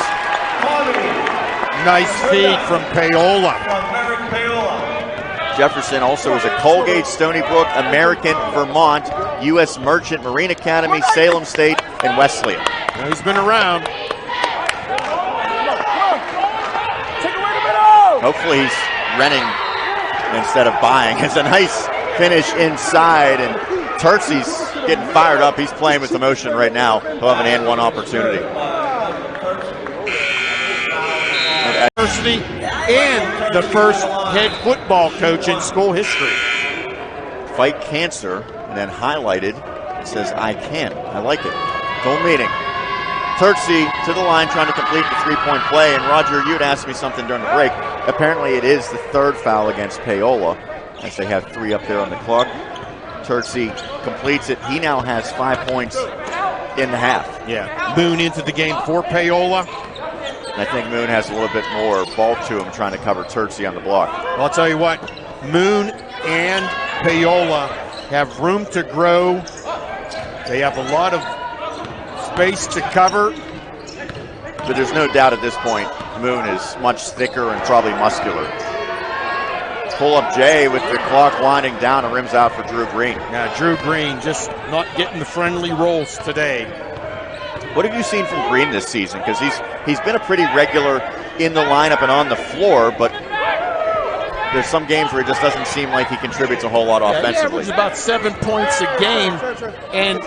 Nice feed from Payola. Jefferson also is a Colgate, Stony Brook, American, Vermont, U.S. Merchant, Marine Academy, Salem State, and Wesleyan. Well, he's been around. Hopefully he's renting instead of buying. It's a nice finish inside, and Turtsy's getting fired up. He's playing with emotion right now. He'll have an and one opportunity. University and the first head football coach in school history. Fight cancer, and then highlighted, it says, I can. I like it. Goal meeting. Turtsy to the line trying to complete the three-point play, and Roger, you had asked me something during the break. Apparently it is the third foul against Payola, as they have 3 up there on the clock. Turtsy completes it. He now has 5 points in the half. Yeah, Moon into the game for Payola. And I think Moon has a little bit more ball to him trying to cover Turtsy on the block. Well, I'll tell you what, Moon and Payola have room to grow. They have a lot of space to cover. But there's no doubt at this point, Moon is much thicker and probably muscular. Pull-up J with the clock winding down and rims out for Drew Green. Yeah, Drew Green just not getting the friendly rolls today. What have you seen from Green this season? Because he's been a pretty regular in the lineup and on the floor, but there's some games where it just doesn't seem like he contributes a whole lot offensively. He averages about 7 points a game, and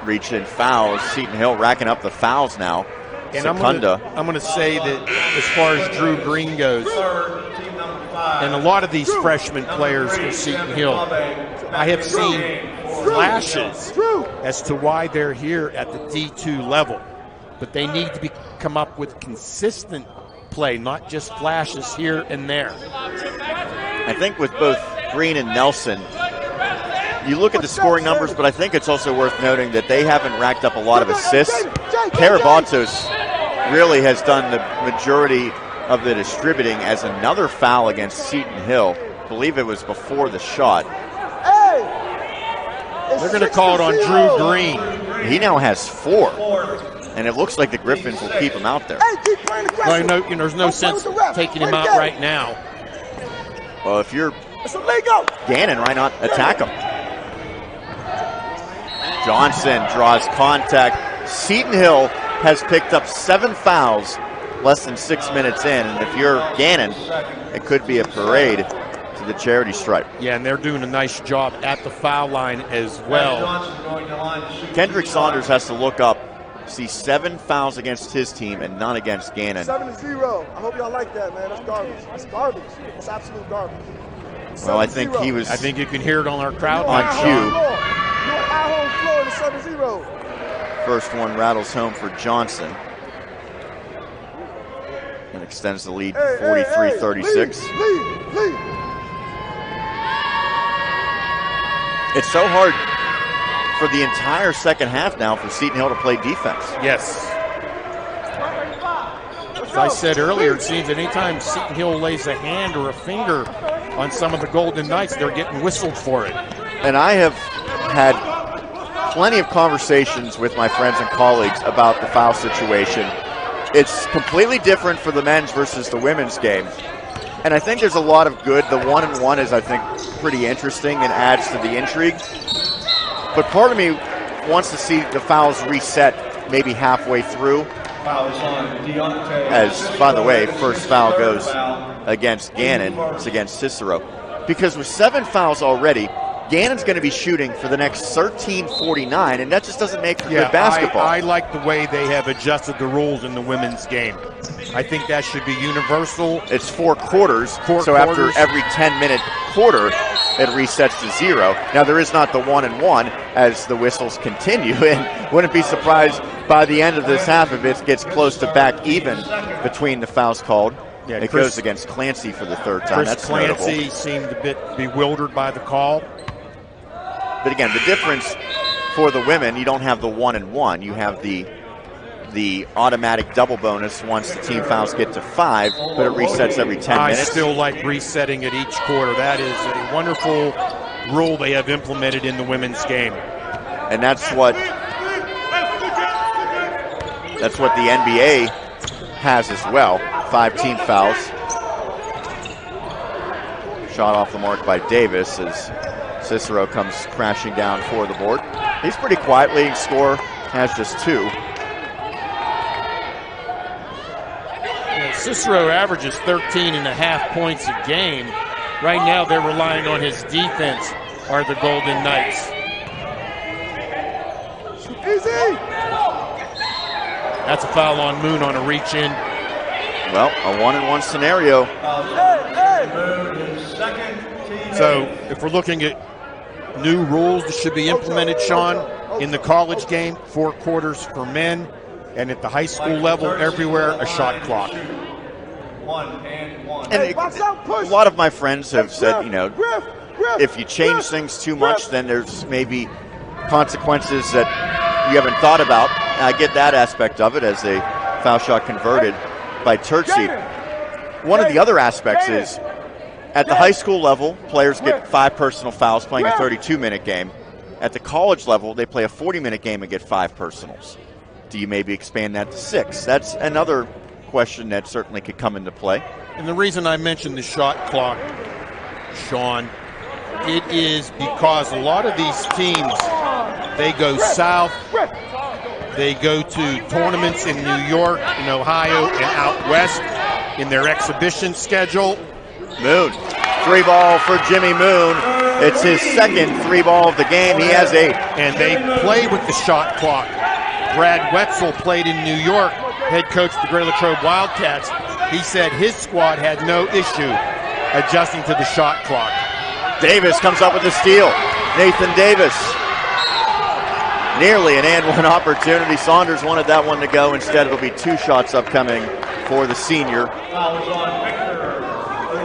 reached in fouls. Seton Hill racking up the fouls now. And Secunda. I'm going to say that as far as Drew Green goes, and a lot of these freshman players for Seton Hill, I have seen flashes as to why they're here at the D2 level. But they need to come up with consistent play, not just flashes here and there. I think with both Green and Nelson, you look at the scoring numbers, but I think it's also worth noting that they haven't racked up a lot of assists. Karabatos really has done the majority of the distributing, as another foul against Seton Hill. I believe it was before the shot. They're going to call it on Drew Green. He now has 4, and it looks like the Griffins will keep him out there. Well, there's no sense taking him out right now. Well, if you're Gannon, why not attack him? Johnson draws contact. Seton Hill has picked up 7 fouls less than 6 minutes in, and if you're Gannon, it could be a parade to the charity stripe. Yeah, and they're doing a nice job at the foul line as well. Kendrick Saunders has to look up see 7 fouls against his team and none against Gannon. 7-0. I hope y'all like that, man. That's garbage. That's garbage. That's absolute garbage. Well, I think he was. I think you can hear it on our crowd on cue. You're at home floor to 7-0. First one rattles home for Johnson and extends the lead to 43-36. Lead. It's so hard for the entire second half now for Seton Hill to play defense. Yes. As I said earlier, it seems that anytime Seton Hill lays a hand or a finger on some of the Golden Knights, they're getting whistled for it. And I have had plenty of conversations with my friends and colleagues about the foul situation. It's completely different for the men's versus the women's game. And I think there's a lot of good. The 1-and-1 is, I think, pretty interesting and adds to the intrigue. But part of me wants to see the fouls reset maybe halfway through. As, by the way, first foul goes against Gannon. It's against Cicero. Because with 7 fouls already, Gannon's going to be shooting for the next 13:49, and that just doesn't make for good basketball. I like the way they have adjusted the rules in the women's game. I think that should be universal. It's 4 quarters, so after every 10-minute quarter, it resets to 0. Now, there is not the 1-and-1 as the whistles continue, and wouldn't be surprised by the end of this half if it gets close to back even between the fouls called. Yeah, it goes against Clancy for the 3rd time. That's Clancy notable. Seemed a bit bewildered by the call. But again, the difference for the women, you don't have the 1-and-1. You have the automatic double bonus once the team fouls get to 5, but it resets every 10 minutes. I still like resetting at each quarter. That is a wonderful rule they have implemented in the women's game. And that's what the NBA has as well. 5 team fouls. Shot off the mark by Davis as Cicero comes crashing down for the board. He's pretty quiet. Leading scorer has just 2. Cicero averages 13.5 points a game. Right now they're relying on his defense, are the Golden Knights. Easy. That's a foul on Moon on a reach in. Well, a 1-and-1 scenario. So if we're looking at new rules that should be implemented, Sean, in the college game, 4 quarters for men, and at the high school level, everywhere, a shot clock. And a lot of my friends have said, you know, if you change things too much, then there's maybe consequences that you haven't thought about. And I get that aspect of it as a foul shot converted by Turkcey. One of the other aspects is at the high school level, players get 5 personal fouls playing a 32-minute game. At the college level, they play a 40-minute game and get 5 personals. Do you maybe expand that to 6? That's another question that certainly could come into play. And the reason I mentioned the shot clock, Sean, it is because a lot of these teams, they go south, they go to tournaments in New York, in Ohio, and out west in their exhibition schedule. Moon, 3-ball for Jimmy Moon. It's his 2nd 3-ball of the game. He has 8. And they play with the shot clock. Brad Wetzel played in New York, head coach of the Great Latrobe Wildcats. He said his squad had no issue adjusting to the shot clock. Davis comes up with the steal. Nathan Davis. Nearly an and-one opportunity. Saunders wanted that one to go. Instead, it'll be 2 shots upcoming for the senior.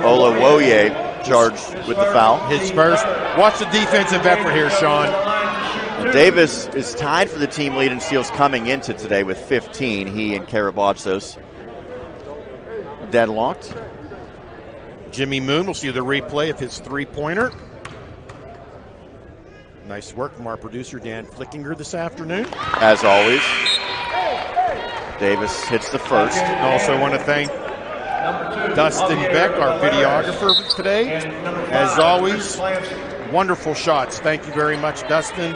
Olawoye charged with the foul. His first. Watch the defensive effort here, Sean. Davis is tied for the team lead in steals coming into today with 15. He and Karabatsos deadlocked. Jimmy Moon, we'll see the replay of his 3-pointer. Nice work from our producer, Dan Flickinger, this afternoon. As always, Davis hits the first. Also want to thank Dustin Beck, our videographer today. As always, wonderful shots. Thank you very much, Dustin.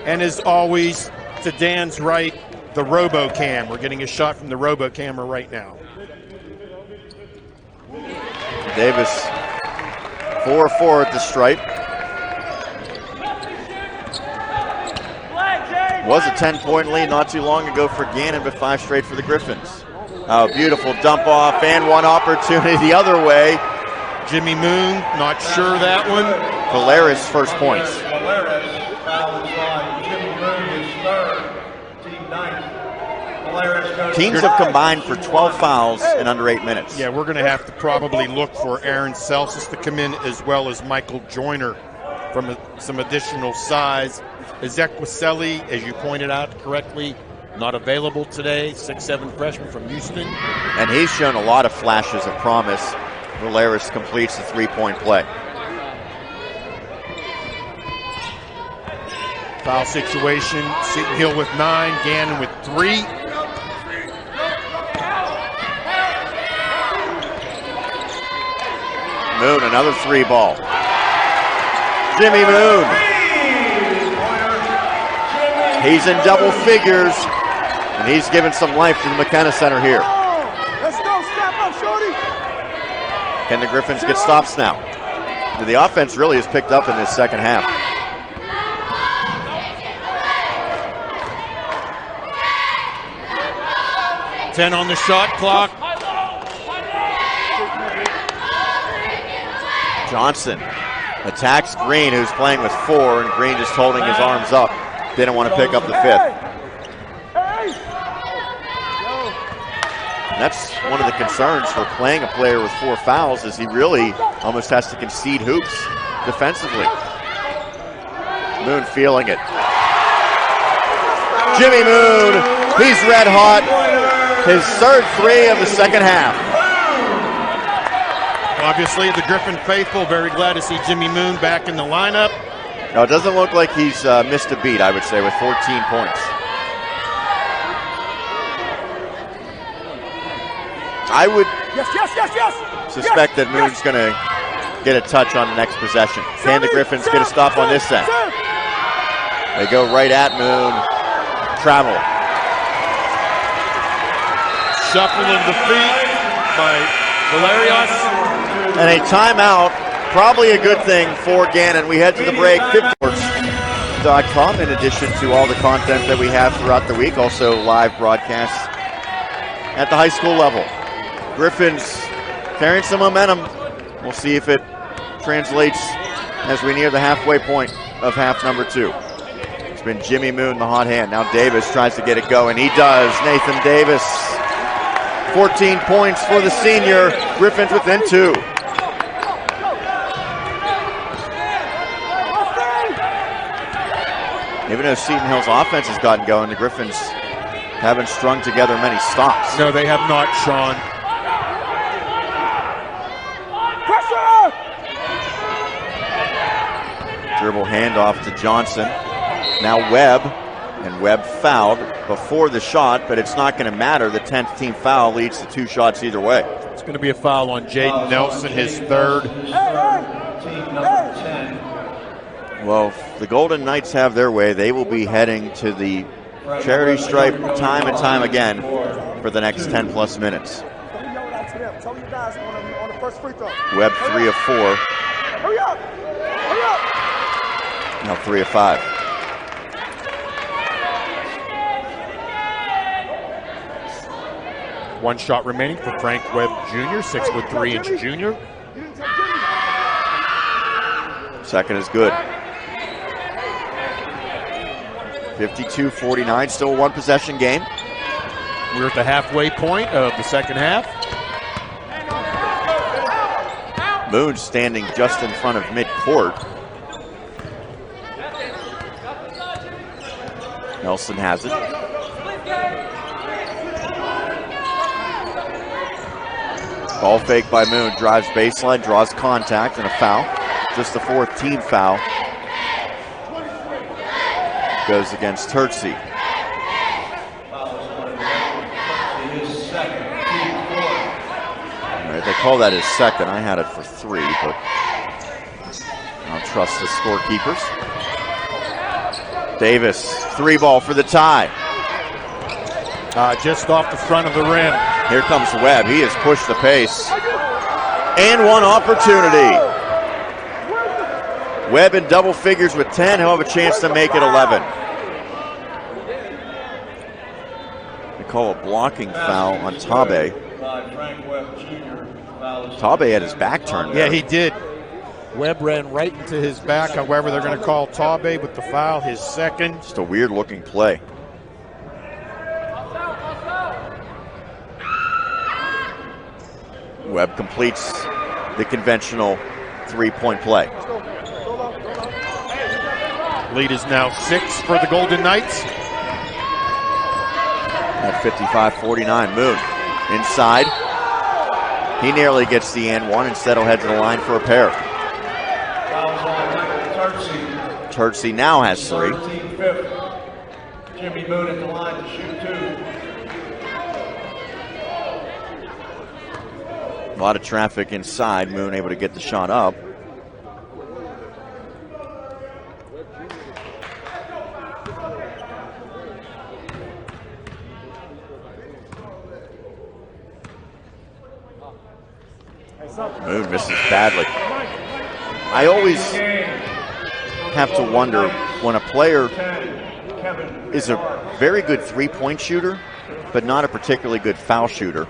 And as always, to Dan's right, the RoboCam. We're getting a shot from the RoboCamera right now. Davis, 4-4 at the stripe. Was a 10-point lead not too long ago for Gannon, but 5 straight for the Griffins. Oh, beautiful dump off and one opportunity the other way. Jimmy Moon, not sure that one. Valera's first points. Valera's foul is on Jimmy Moon, his third, team ninth. Valera's goes Teams have combined for 12 fouls in under 8 minutes. Yeah, we're going to have to probably look for Aaron Celsus to come in, as well as Michael Joyner from some additional size. Ezequiel, as you pointed out correctly, not available today. 6'7" freshman from Houston. And he's shown a lot of flashes of promise. Valeris completes the 3-point play. Foul situation. Seton Hill with 9, Gannon with 3. Moon, another 3 ball. Jimmy Moon. He's in double figures, and he's given some life to the McKenna Center here. Let's go, step up, shorty. Can the Griffins get stops now? The offense really has picked up in this second half. Ten on the shot clock. Johnson attacks Green, who's playing with 4, and Green just holding his arms up. Didn't want to pick up the 5th. And that's one of the concerns for playing a player with 4 fouls, is he really almost has to concede hoops defensively. Moon feeling it. Jimmy Moon, he's red hot. His third 3 of the second half. Obviously, the Griffin faithful very glad to see Jimmy Moon back in the lineup. No, it doesn't look like he's missed a beat, I would say, with 14 points. I would suspect that Moon's going to get a touch on the next possession. Can the Griffins get a stop on this end? They go right at Moon. Travel. Shuffle of the feet by Valerios. And a timeout, probably a good thing for Gannon. We head to the break. FitForce.com, in addition to all the content that we have throughout the week, also live broadcasts at the high school level. Griffins carrying some momentum. We'll see if it translates as we near the halfway point of half number 2. It's been Jimmy Moon, the hot hand. Now Davis tries to get it going. He does. Nathan Davis. 14 points for the senior. Griffins within 2. Even though Seton Hill's offense has gotten going, the Griffins haven't strung together many stops. No, they have not, Sean. Dribble handoff to Johnson. Now Webb, and Webb fouled before the shot, but it's not going to matter. The 10th team foul leads to 2 shots either way. It's going to be a foul on Jaden Nelson, his 3rd. team number 10. Well, if the Golden Knights have their way, they will be heading to the charity stripe time and time again for the next 10 plus minutes. Webb 3 of 4. Hurry up! Hurry up! Now 3 of 5. One shot remaining for Frank Webb Jr., 6'3" junior. Second is good. 52-49, still a 1 possession game. We're at the halfway point of the second half. Moon standing just in front of midcourt. Nelson has it. Ball fake by Moon, drives baseline, draws contact, and a foul. Just the 4th team foul. Goes against Terzi. All right, they call that his second. I had it for 3, but I'll trust the scorekeepers. Davis, 3 ball for the tie. Just off the front of the rim. Here comes Webb. He has pushed the pace. And 1 opportunity. Webb in double figures with 10. He'll have a chance to make it 11. call a blocking foul on Tabe. By Frank Webb Jr. Foul is Tabe had his back turned. Yeah, there. he did. Webb ran right into his back. However, they're going to call Tabe with the foul, his second. Just a weird looking play. Webb completes the conventional 3-point play. Lead is now 6 for the Golden Knights. At 55-49, Moon inside. He nearly gets the and one. Instead, he'll head to the line for a pair. Turtsey now has 3. Jimmy Moon at the line to shoot 2. A lot of traffic inside. Moon able to get the shot up. Moon misses badly. I always have to wonder when a player is a very good 3-point shooter, but not a particularly good foul shooter.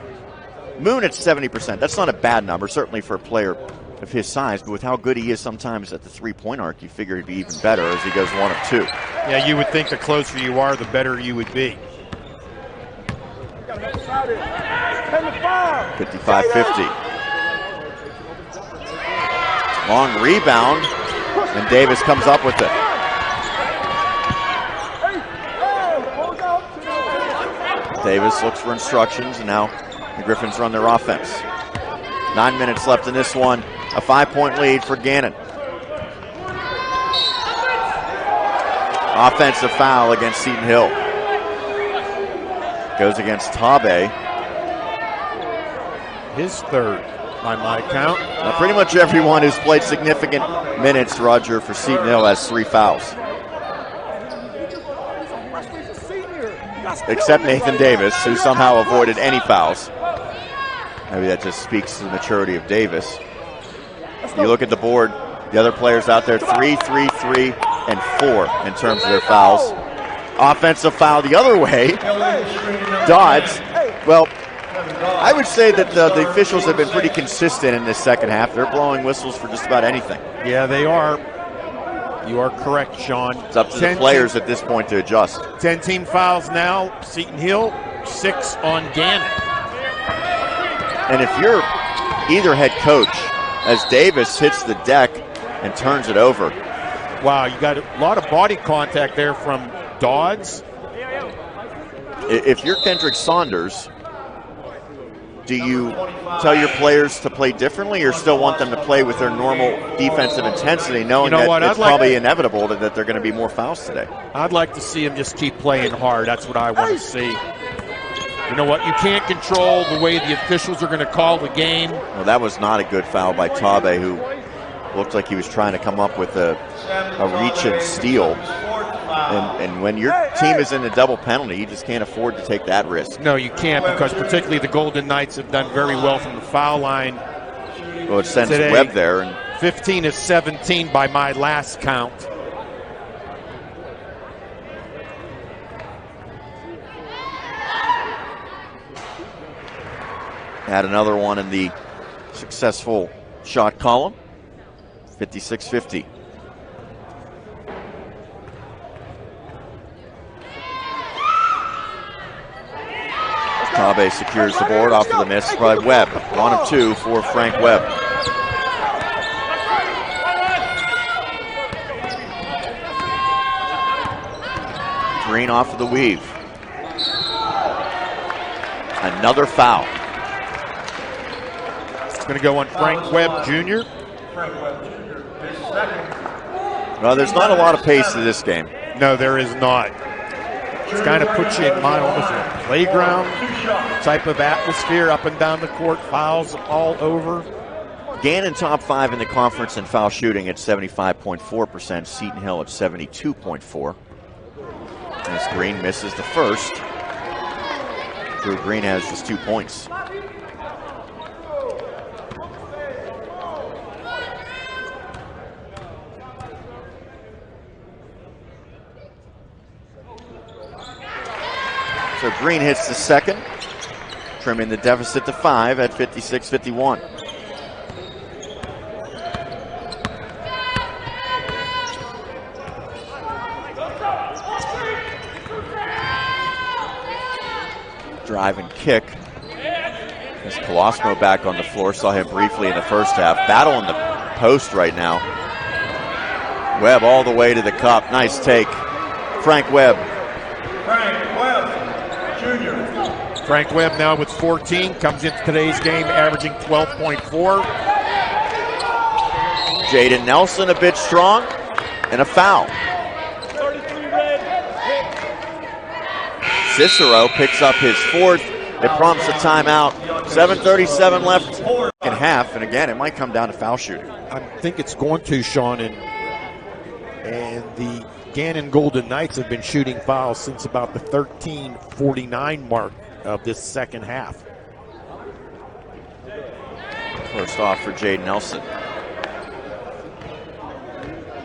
Moon at 70%, that's not a bad number, certainly for a player of his size, but with how good he is sometimes at the 3-point arc, you figure he'd be even better as he goes 1 of 2. Yeah, you would think the closer you are, the better you would be. 55-50. Long rebound, and Davis comes up with it. Davis looks for instructions, and now the Griffins run their offense. 9 minutes left in this one. A 5-point lead for Gannon. Offensive foul against Seton Hill. Goes against Tabe. His third, by my count. Now, pretty much everyone who's played significant minutes, Roger, for Seton Hill has 3 fouls. Except Nathan Davis, who somehow avoided any fouls. Maybe that just speaks to the maturity of Davis. You look at the board, the other players out there, 3, 3, 3, and 4 in terms of their fouls. Offensive foul the other way. Dodds. Well, I would say that the officials have been pretty consistent in this second half. They're blowing whistles for just about anything. Yeah, they are. You are correct, Sean. It's up to the players at this point to adjust. 10 team fouls now. Seton Hill, 6 on Gannon. And if you're either head coach, as Davis hits the deck and turns it over. Wow, you got a lot of body contact there from Dodds. If you're Kendrick Saunders, do you tell your players to play differently or still want them to play with their normal defensive intensity, knowing that it's probably inevitable that there are going to be more fouls today? I'd like to see them just keep playing hard. That's what I want to see. You know what? You can't control the way the officials are going to call the game. Well, that was not a good foul by Tabe, who looked like he was trying to come up with a reach and steal. And when your team is in a double penalty, you just can't afford to take that risk. No, you can't, because particularly the Golden Knights have done very well from the foul line. Well, it sends today. Webb there. And 15 is 17 by my last count. Add another one in the successful shot column. 56-50. Tabe secures the board off of the miss by Webb. 1 of 2 for Frank Webb. Green off of the weave. Another foul. It's going to go on Frank Webb Jr. Frank Webb Jr. his second. Well, there's not a lot of pace to this game. No, there is not. It's kind of puts you in mind almost a playground type of atmosphere up and down the court, fouls all over. Gannon top 5 in the conference in foul shooting at 75.4%. Seton Hill at 72.4%. As Green misses the first. Drew Green has just 2 points. So Green hits the second, trimming the deficit to 5 at 56-51. Drive and kick. As Colosimo back on the floor, saw him briefly in the first half. Battle in the post right now. Webb all the way to the cup. Nice take. Frank Webb. Frank Webb, Jr. Frank Webb now with 14, comes into today's game averaging 12.4. Jaden Nelson a bit strong, and a foul. Cicero picks up his fourth. It prompts a timeout. 7:37 left in half, and again, it might come down to foul shooting. I think it's going to, Sean, and the Gannon Golden Knights have been shooting fouls since about the 13:49 mark of this second half. First off for Jaden Nelson.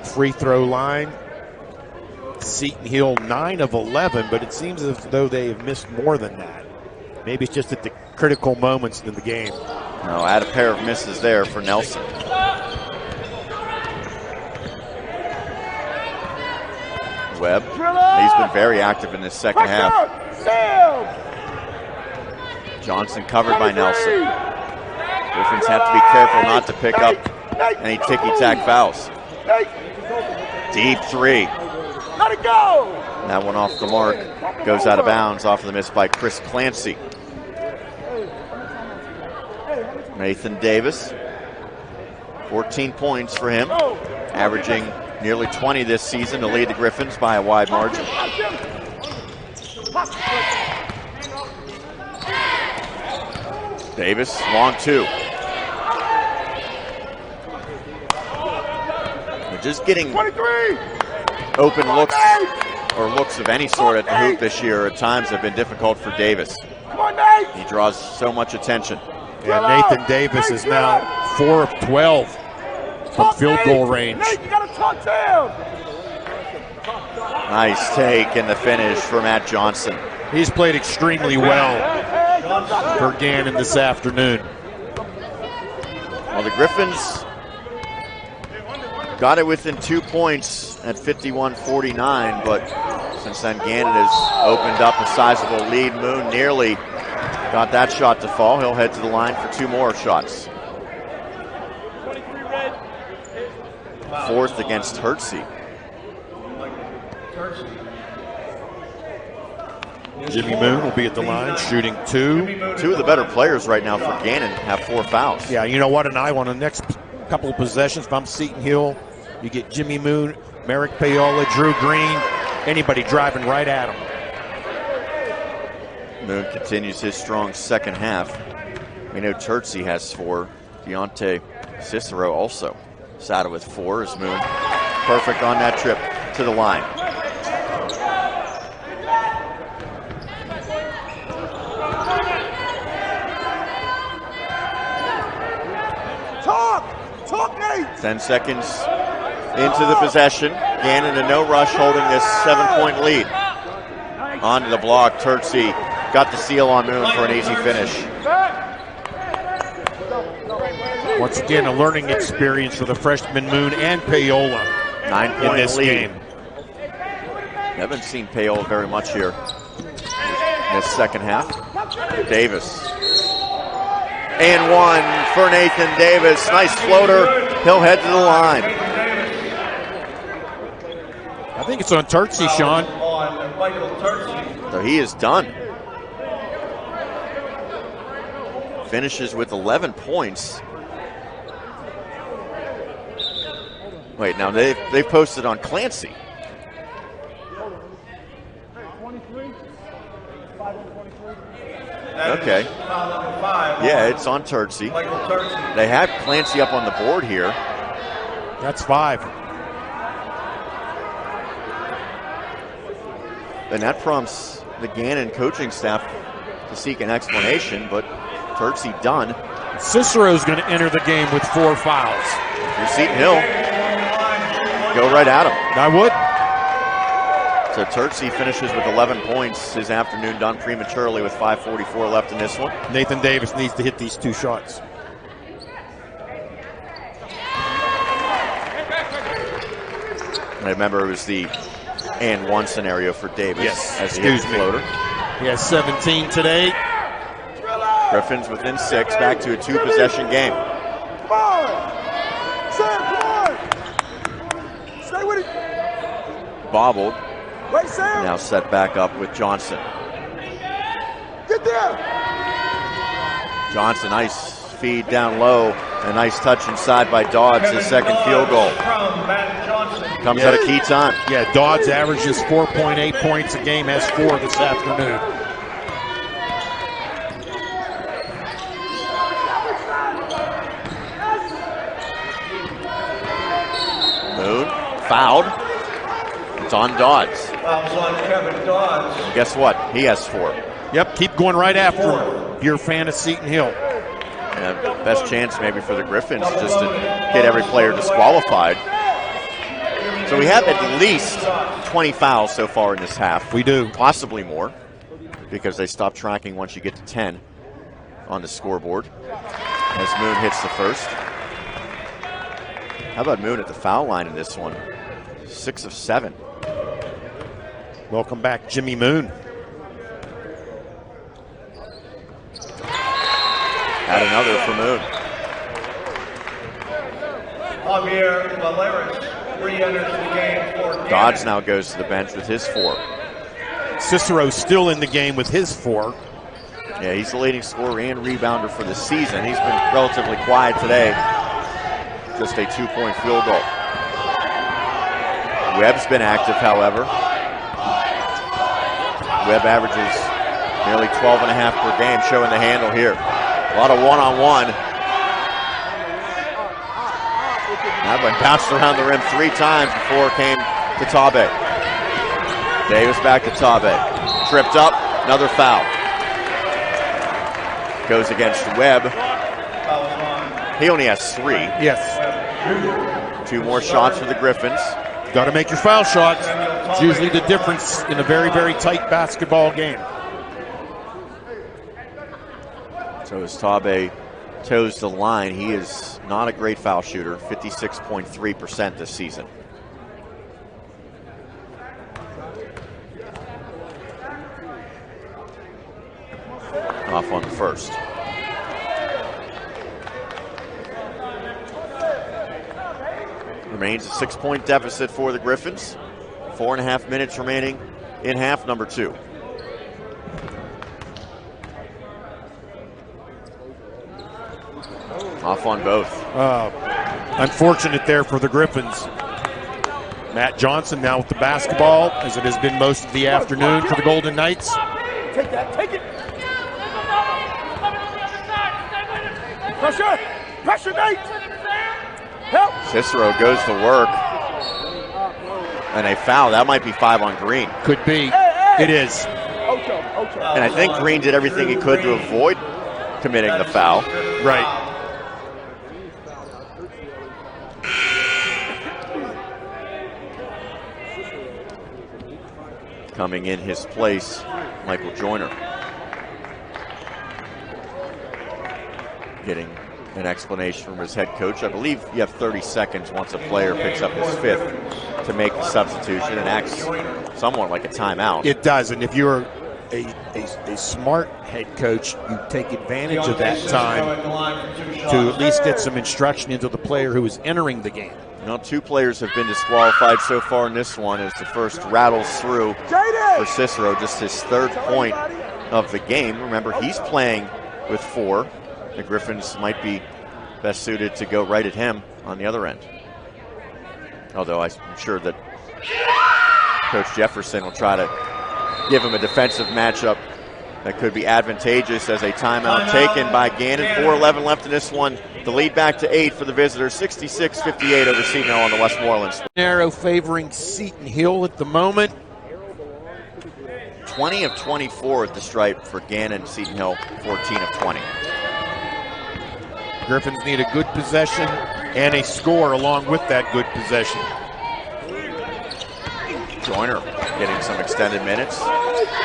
Free throw line. Seton Hill 9 of 11, but it seems as though they have missed more than that. Maybe it's just at the critical moments in the game. No, add a pair of misses there for Nelson. Webb, he's been very active in this second half. Johnson covered by Nelson. Griffins have to be careful not to pick up any ticky-tack fouls. Deep three. Let it go! That one off the mark, goes out of bounds off of the miss by Chris Clancy. Nathan Davis, 14 points for him, averaging nearly 20 this season to lead the Griffins by a wide margin. Davis, long two. They're just getting 23! open looks or looks of any sort at the hoop this year at times have been difficult for Davis. Come on, Nate! He draws so much attention. And Nathan Davis is now 4 of 12 from field goal range. Nate, you gotta talk to him! Nice take in the finish for Matt Johnson. He's played extremely well for Gannon this afternoon. Well, the Griffins got it within 2 points at 51-49, but since then Gannon has opened up a sizable lead. Moon nearly got that shot to fall. He'll head to the line for 2 more shots. Fourth against Hertzy. Jimmy Moon will be at the line shooting 2. 2 of the better players right now for Gannon have 4 fouls. Yeah, you know what? And I want the next couple of possessions, if I'm Seton Hill, you get Jimmy Moon, Merrick Payola, Drew Green, anybody driving right at him. Moon continues his strong second half. We know Terzi has 4. Deontay Cicero also saddled with 4 as Moon perfect on that trip to the line. Talk, Nate! 10 seconds into the possession. Gannon in no rush holding this 7-point lead. Onto the block, Terzi got the seal on Moon for an easy finish. Once again, a learning experience for the freshman Moon and Payola 9-point in this lead. game. Haven't seen Payola very much here in this second half. Davis. And 1 for Nathan Davis. Nice floater. He'll head to the line. I think it's on Terzi, Sean. On Michael Terzi. So he is done. Finishes with 11 points. Wait, now they've posted on Clancy. Okay. Yeah, it's on Terzi. Michael Terzi. They have Clancy up on the board here. That's 5. And that prompts the Gannon coaching staff to seek an explanation, but Terzi done. Cicero's going to enter the game with 4 fouls. You're Seton Hill. Go right at him. I would. So Turtsy finishes with 11 points. His afternoon done prematurely with 5:44 left in this one. Nathan Davis needs to hit these 2 shots. I remember it was the and 1 scenario for Davis. Yes, as he hit the floater. He has 17 today. Griffins within 6, back to a 2-possession game. Come on! Sam, come on! Stay with it! Bobbled, Wait, Sam! now set back up with Johnson. Get there! Johnson, nice feed down low. A nice touch inside by Dodds, his second field goal. Comes at a key time. Yeah, Dodds averages 4.8 points a game, has 4 this afternoon. Moon, fouled. It's on Dodds. Fouls on Kevin Dodds. Guess what? He has 4. Yep, keep going right after him if you're a fan of Seton Hill. And best chance maybe for the Griffins is just to get every player disqualified. So we have at least 20 fouls so far in this half. We do. Possibly more, because they stop tracking once you get to 10 on the scoreboard. As Moon hits the first. How about Moon at the foul line in this one? 6 of 7. Welcome back, Jimmy Moon. Add another for Moon. Javier Valeris re-enters the game for Gannon. Dodds now goes to the bench with his 4. Cicero's still in the game with his 4. Yeah, he's the leading scorer and rebounder for the season. He's been relatively quiet today. Just a 2-point field goal. Webb's been active, however. Webb averages nearly 12.5 per game, showing the handle here. A lot of one-on-one. That one bounced around the rim 3 times before it came to Tabe. Davis back to Tabe. Tripped up, another foul. Goes against Webb. He only has 3. Yes. 2 more shots for the Griffins. Got to make your foul shots. It's usually the difference in a very, very tight basketball game. So as Tabe toes the line, he is not a great foul shooter, 56.3% this season. Off on the first. Remains a 6-point deficit for the Griffins. 4.5 minutes remaining in half number 2. Off on both. Unfortunate there for the Griffins. Matt Johnson now with the basketball, as it has been most of the afternoon for the Golden Knights. Take that, take it! Pressure! Pressure, Nate! Help! Cicero goes to work. And a foul. That might be 5 on Green. Could be. It is. And I think Green did everything he could to avoid committing the foul. Right. Coming in his place, Michael Joyner. Getting an explanation from his head coach. I believe you have 30 seconds once a player picks up his 5th to make the substitution, and acts somewhat like a timeout. It does, and if you're a smart head coach, you take advantage of that time to at least get some instruction into the player who is entering the game. You know, 2 players have been disqualified so far in this one as the first rattles through for Cicero, just his 3rd point of the game. Remember, he's playing with 4. The Griffins might be best suited to go right at him on the other end. Although I'm sure that Coach Jefferson will try to give him a defensive matchup that could be advantageous as a timeout taken by Gannon. 4:11 left in this one. The lead back to 8 for the visitors. 66-58 over Seton Hill on the Westmoreland. Narrow favoring Seton Hill at the moment. 20 of 24 at the stripe for Gannon. Seton Hill 14 of 20. Griffins need a good possession and a score along with that good possession. Joyner getting some extended minutes.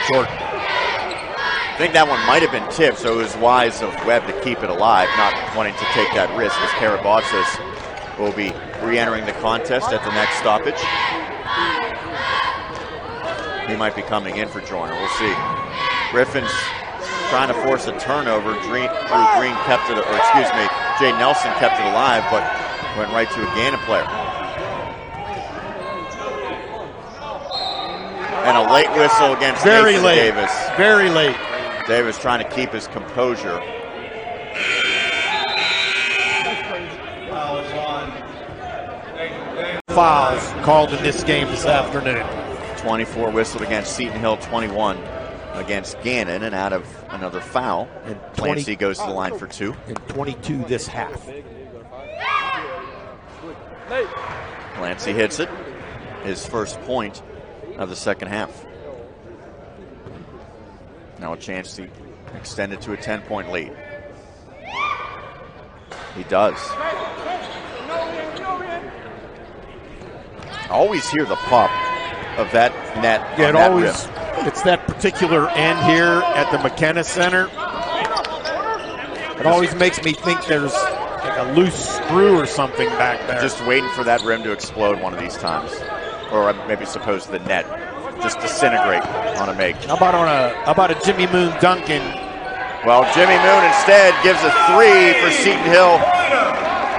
Short. I think that one might have been tipped, so it was wise of Webb to keep it alive, not wanting to take that risk, as Karabatsas will be re-entering the contest at the next stoppage. He might be coming in for Joyner. We'll see. Griffin's trying to force a turnover. Drew Green kept it, or excuse me, Jay Nelson kept it alive, but went right to a Gannon player. And a late whistle against Very late. Davis. Very late. Davis trying to keep his composure. Fouls called in this game this afternoon. 24 whistled against Seton Hill, 21 against Gannon, and out of another foul. And Clancy goes to the line for 2. And 22 this half. Clancy hits it. His first point of the second half. Now a chance to extend it to a 10-point lead. He does. Always hear the pop of that net. Yeah, on that rim. it's that particular end here at the McKenna Center. It always makes me think there's like a loose screw or something back there. Just waiting for that rim to explode one of these times. Or maybe suppose the net just disintegrate on a make. How about a Jimmy Moon Duncan? Well, Jimmy Moon instead gives a 3 for Seton Hill.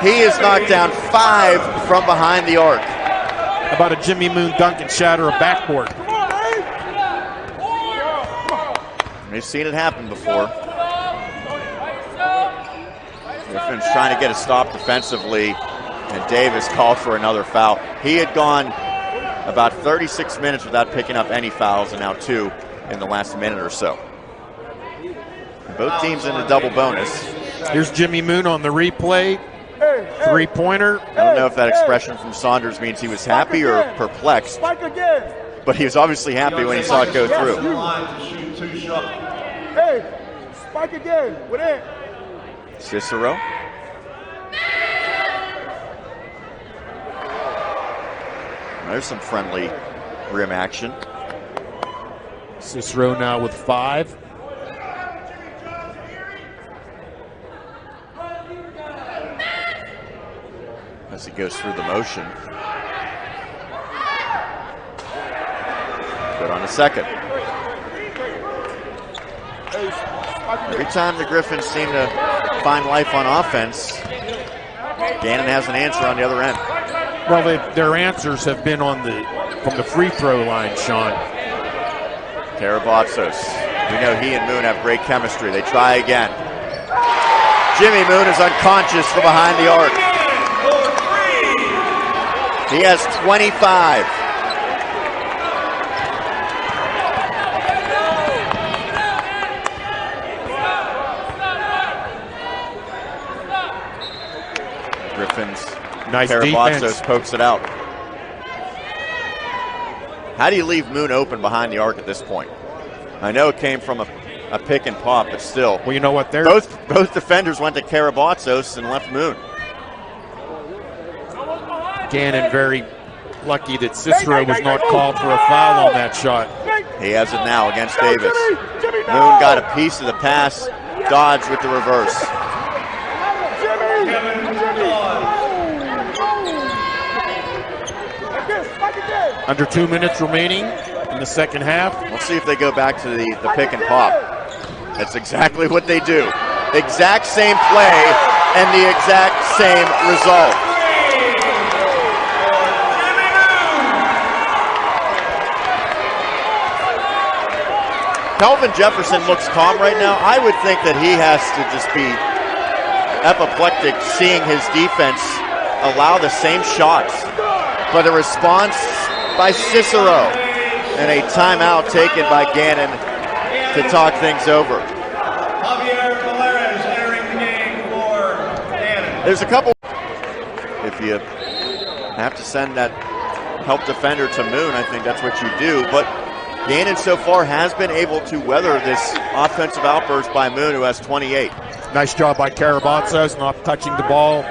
He is knocked down 5 from behind the arc. How about a Jimmy Moon Duncan shatter a backboard? We've seen it happen before. Griffin's trying to get a stop defensively, and Davis called for another foul. He had gone about 36 minutes without picking up any fouls, and now 2 in the last minute or so. Both teams in a double bonus. Here's Jimmy Moon on the replay. Three-pointer. I don't know if that expression from Saunders means he was happy or perplexed, but he was obviously happy when he saw it go through. Hey, spike again. With it. Cicero. There's some friendly rim action. Cicero now with 5. As he goes through the motion. Good on the second. Every time the Griffins seem to find life on offense, Gannon has an answer on the other end. Well, their answers have been from the free throw line, Sean. Karabatsas. We know he and Moon have great chemistry. They try again. Jimmy Moon is unconscious from behind the arc. He has 25. Griffin's Nice Karabatsas defense. pokes it out. How do you leave Moon open behind the arc at this point? I know it came from a pick and pop, but still. Well, you know what? Both defenders went to Karabatsas and left Moon. Gannon very lucky that Cicero was not called for a foul on that shot. He has it now against Davis. Moon got a piece of the pass, dodged with the reverse. Under 2 minutes remaining in the second half. We'll see if they go back to the pick and pop. That's exactly what they do. Exact same play and the exact same result. Kelvin Jefferson looks calm right now. I would think that he has to just be apoplectic seeing his defense allow the same shots. But a response by Cicero and a timeout taken by Gannon to talk things over. There's a couple. If you have to send that help defender to Moon, I think that's what you do. But Gannon so far has been able to weather this offensive outburst by Moon, who has 28. Nice job by Karabatsas, not touching the ball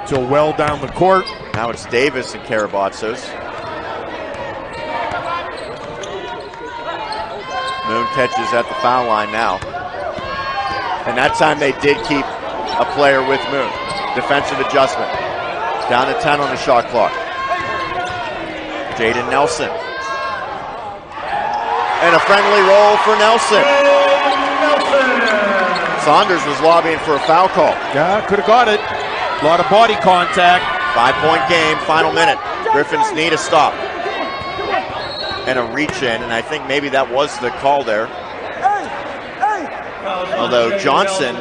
till well down the court. Now it's Davis and Karabatsas. Moon catches at the foul line now. And that time they did keep a player with Moon. Defensive adjustment. Down to 10 on the shot clock. Jaden Nelson. And a friendly roll for Nelson. Saunders was lobbying for a foul call. Yeah, could have got it. A lot of body contact. 5-point game, final minute. Griffins need a stop. And a reach in, and I think maybe that was the call there. Although Johnson,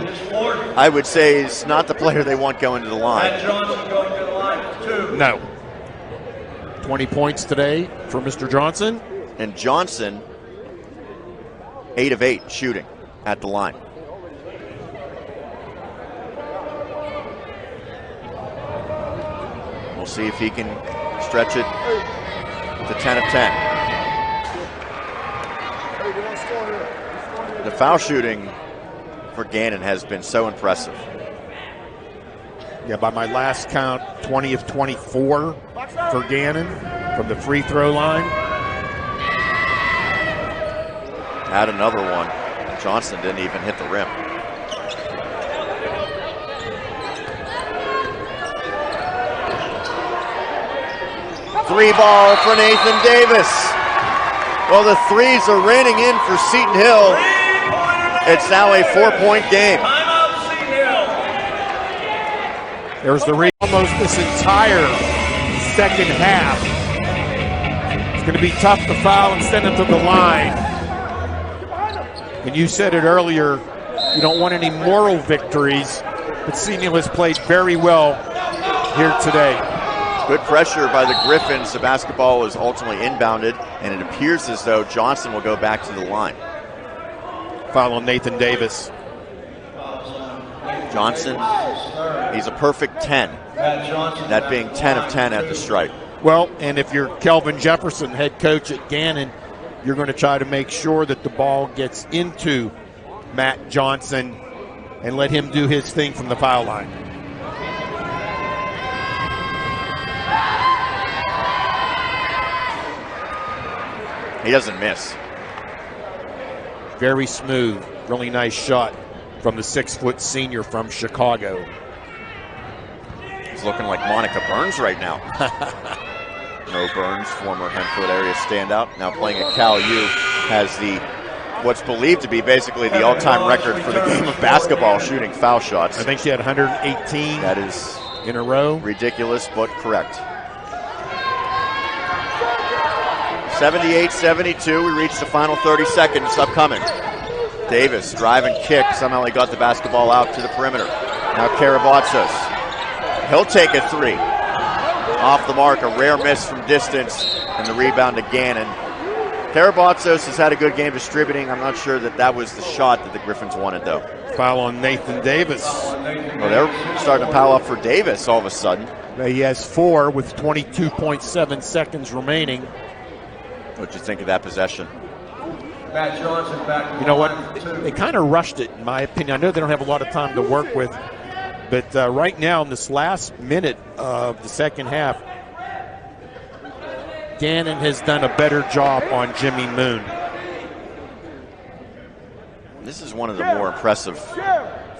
I would say, is not the player they want going to the line. No. 20 points today for Mr. Johnson. And Johnson, 8 of 8 shooting at the line. We'll see if he can stretch it to 10 of 10. The foul shooting for Gannon has been so impressive. Yeah, by my last count, 20 of 24 for Gannon from the free throw line. Add another one. Johnson didn't even hit the rim. Three ball for Nathan Davis. Well, the threes are raining in for Seton Hill. It's now a 4-point game. There's the read almost this entire second half. It's going to be tough to foul and send him to the line. And you said it earlier, you don't want any moral victories, but Seton Hill has played very well here today. Good pressure by the Griffins. The basketball is ultimately inbounded, and it appears as though Johnson will go back to the line. Foul on Nathan Davis. Johnson, he's a perfect 10. That being 10 of 10 at the stripe. Well, and if you're Kelvin Jefferson, head coach at Gannon, you're going to try to make sure that the ball gets into Matt Johnson and let him do his thing from the foul line. He doesn't miss. Very smooth, really nice shot from the 6-foot senior from Chicago. He's looking like Monica Burns right now. No Burns, former Hempfield area standout, now playing at Cal U, has what's believed to be basically the all-time record for the game of basketball shooting foul shots. I think she had 118 that is in a row. Ridiculous, but correct. 78-72, we reach the final 30 seconds upcoming. Davis, drive and kick, somehow he got the basketball out to the perimeter. Now Karabatsos, he'll take a three. Off the mark, a rare miss from distance, and the rebound to Gannon. Karabatsos has had a good game distributing. I'm not sure that was the shot that the Griffins wanted, though. Foul on Nathan Davis. Well, they're starting to pile up for Davis all of a sudden. He has 4 with 22.7 seconds remaining. What'd you think of that possession? Matt Johnson back. You know what? They kind of rushed it, in my opinion. I know they don't have a lot of time to work with, but right now in this last minute of the second half, Gannon has done a better job on Jimmy Moon. This is one of the more impressive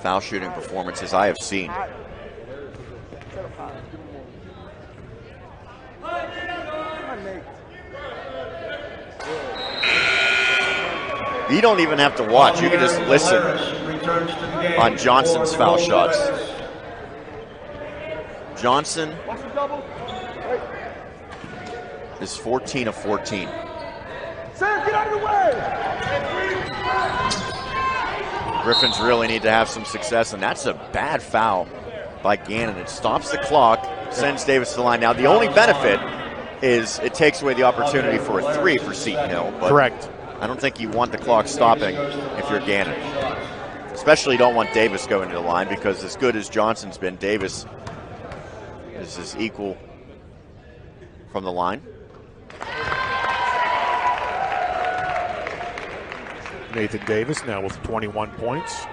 foul shooting performances I have seen. You don't even have to watch. You can just listen on Johnson's foul shots. Johnson is 14 of 14. Griffins really need to have some success, and that's a bad foul by Gannon. It stops the clock, sends Davis to the line. Now, the only benefit is it takes away the opportunity for a three for Seton Hill. But correct. I don't think you want the clock stopping if you're Gannon. Especially don't want Davis going to the line, because as good as Johnson's been, Davis is his equal from the line. Nathan Davis now with 21 points.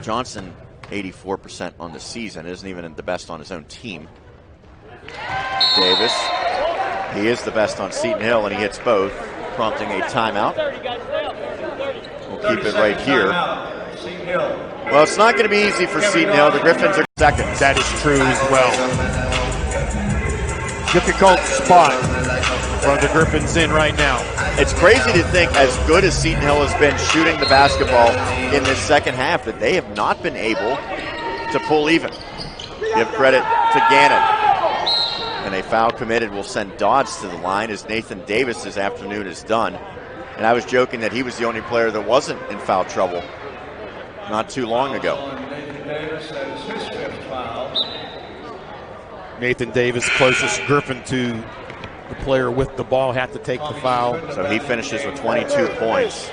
Johnson, 84% on the season, isn't even the best on his own team. Davis, he is the best on Seton Hill, and he hits both. prompting a timeout. We'll keep it right here. Well, it's not going to be easy for Seton Hill. The Griffins are second. That is true as well. Difficult spot for the Griffins in right now. It's crazy to think, as good as Seton Hill has been shooting the basketball in this second half, that they have not been able to pull even. Give credit to Gannon. And a foul committed will send Dodds to the line as Nathan Davis this afternoon is done. And I was joking that he was the only player that wasn't in foul trouble not too long ago. Nathan Davis, closest Griffin to the player with the ball, had to take the foul. So he finishes with 22 points.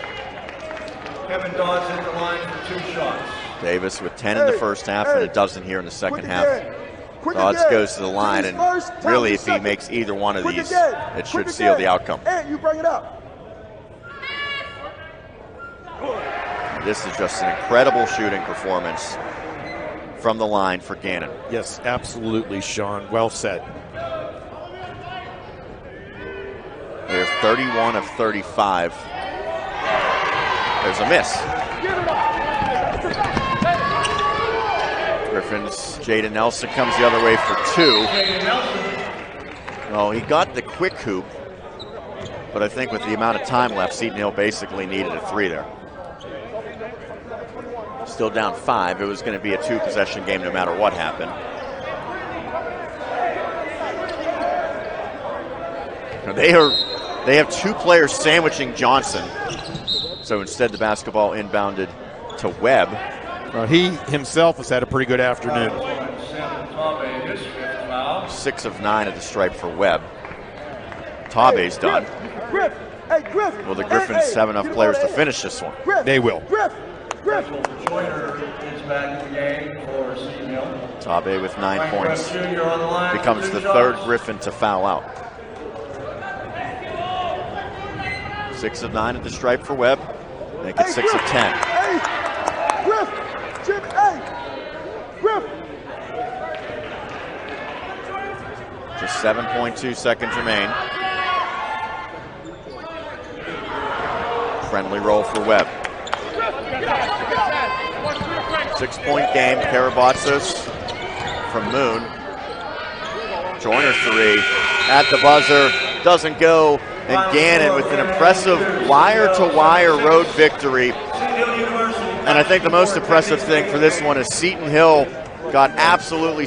Kevin Dodds at the line for 2 shots. Davis with 10 in the first half and a dozen here in the second half. Dodds goes to the line, and really, if he makes either one of these, it should seal the outcome. You bring it up. This is just an incredible shooting performance from the line for Gannon. Yes, absolutely, Sean. Well said. They're 31 of 35. There's a miss. Griffins, Jaden Nelson comes the other way for 2. Well, he got the quick hoop, but I think with the amount of time left, Seton Hill basically needed a 3 there. Still down 5. It was going to be a 2-possession game no matter what happened. Now they have 2 players sandwiching Johnson. So instead the basketball inbounded to Webb. Well, he himself has had a pretty good afternoon. 6 of 9 at the stripe for Webb. Tabe's done. Will the Griffins have enough players to finish this one? They will. Joyner is back in the game for Seton Hill. Tabe with 9 points. Becomes the 3rd Griffin to foul out. 6 of 9 at the stripe for Webb. Make it 6 of 10. Just 7.2 seconds remain. Friendly roll for Webb. 6-point game. Karabatsos from Moon. Joyner 3 at the buzzer. Doesn't go. And Gannon with an impressive wire-to-wire road victory. And I think the most impressive thing for this one is Seton Hill got absolutely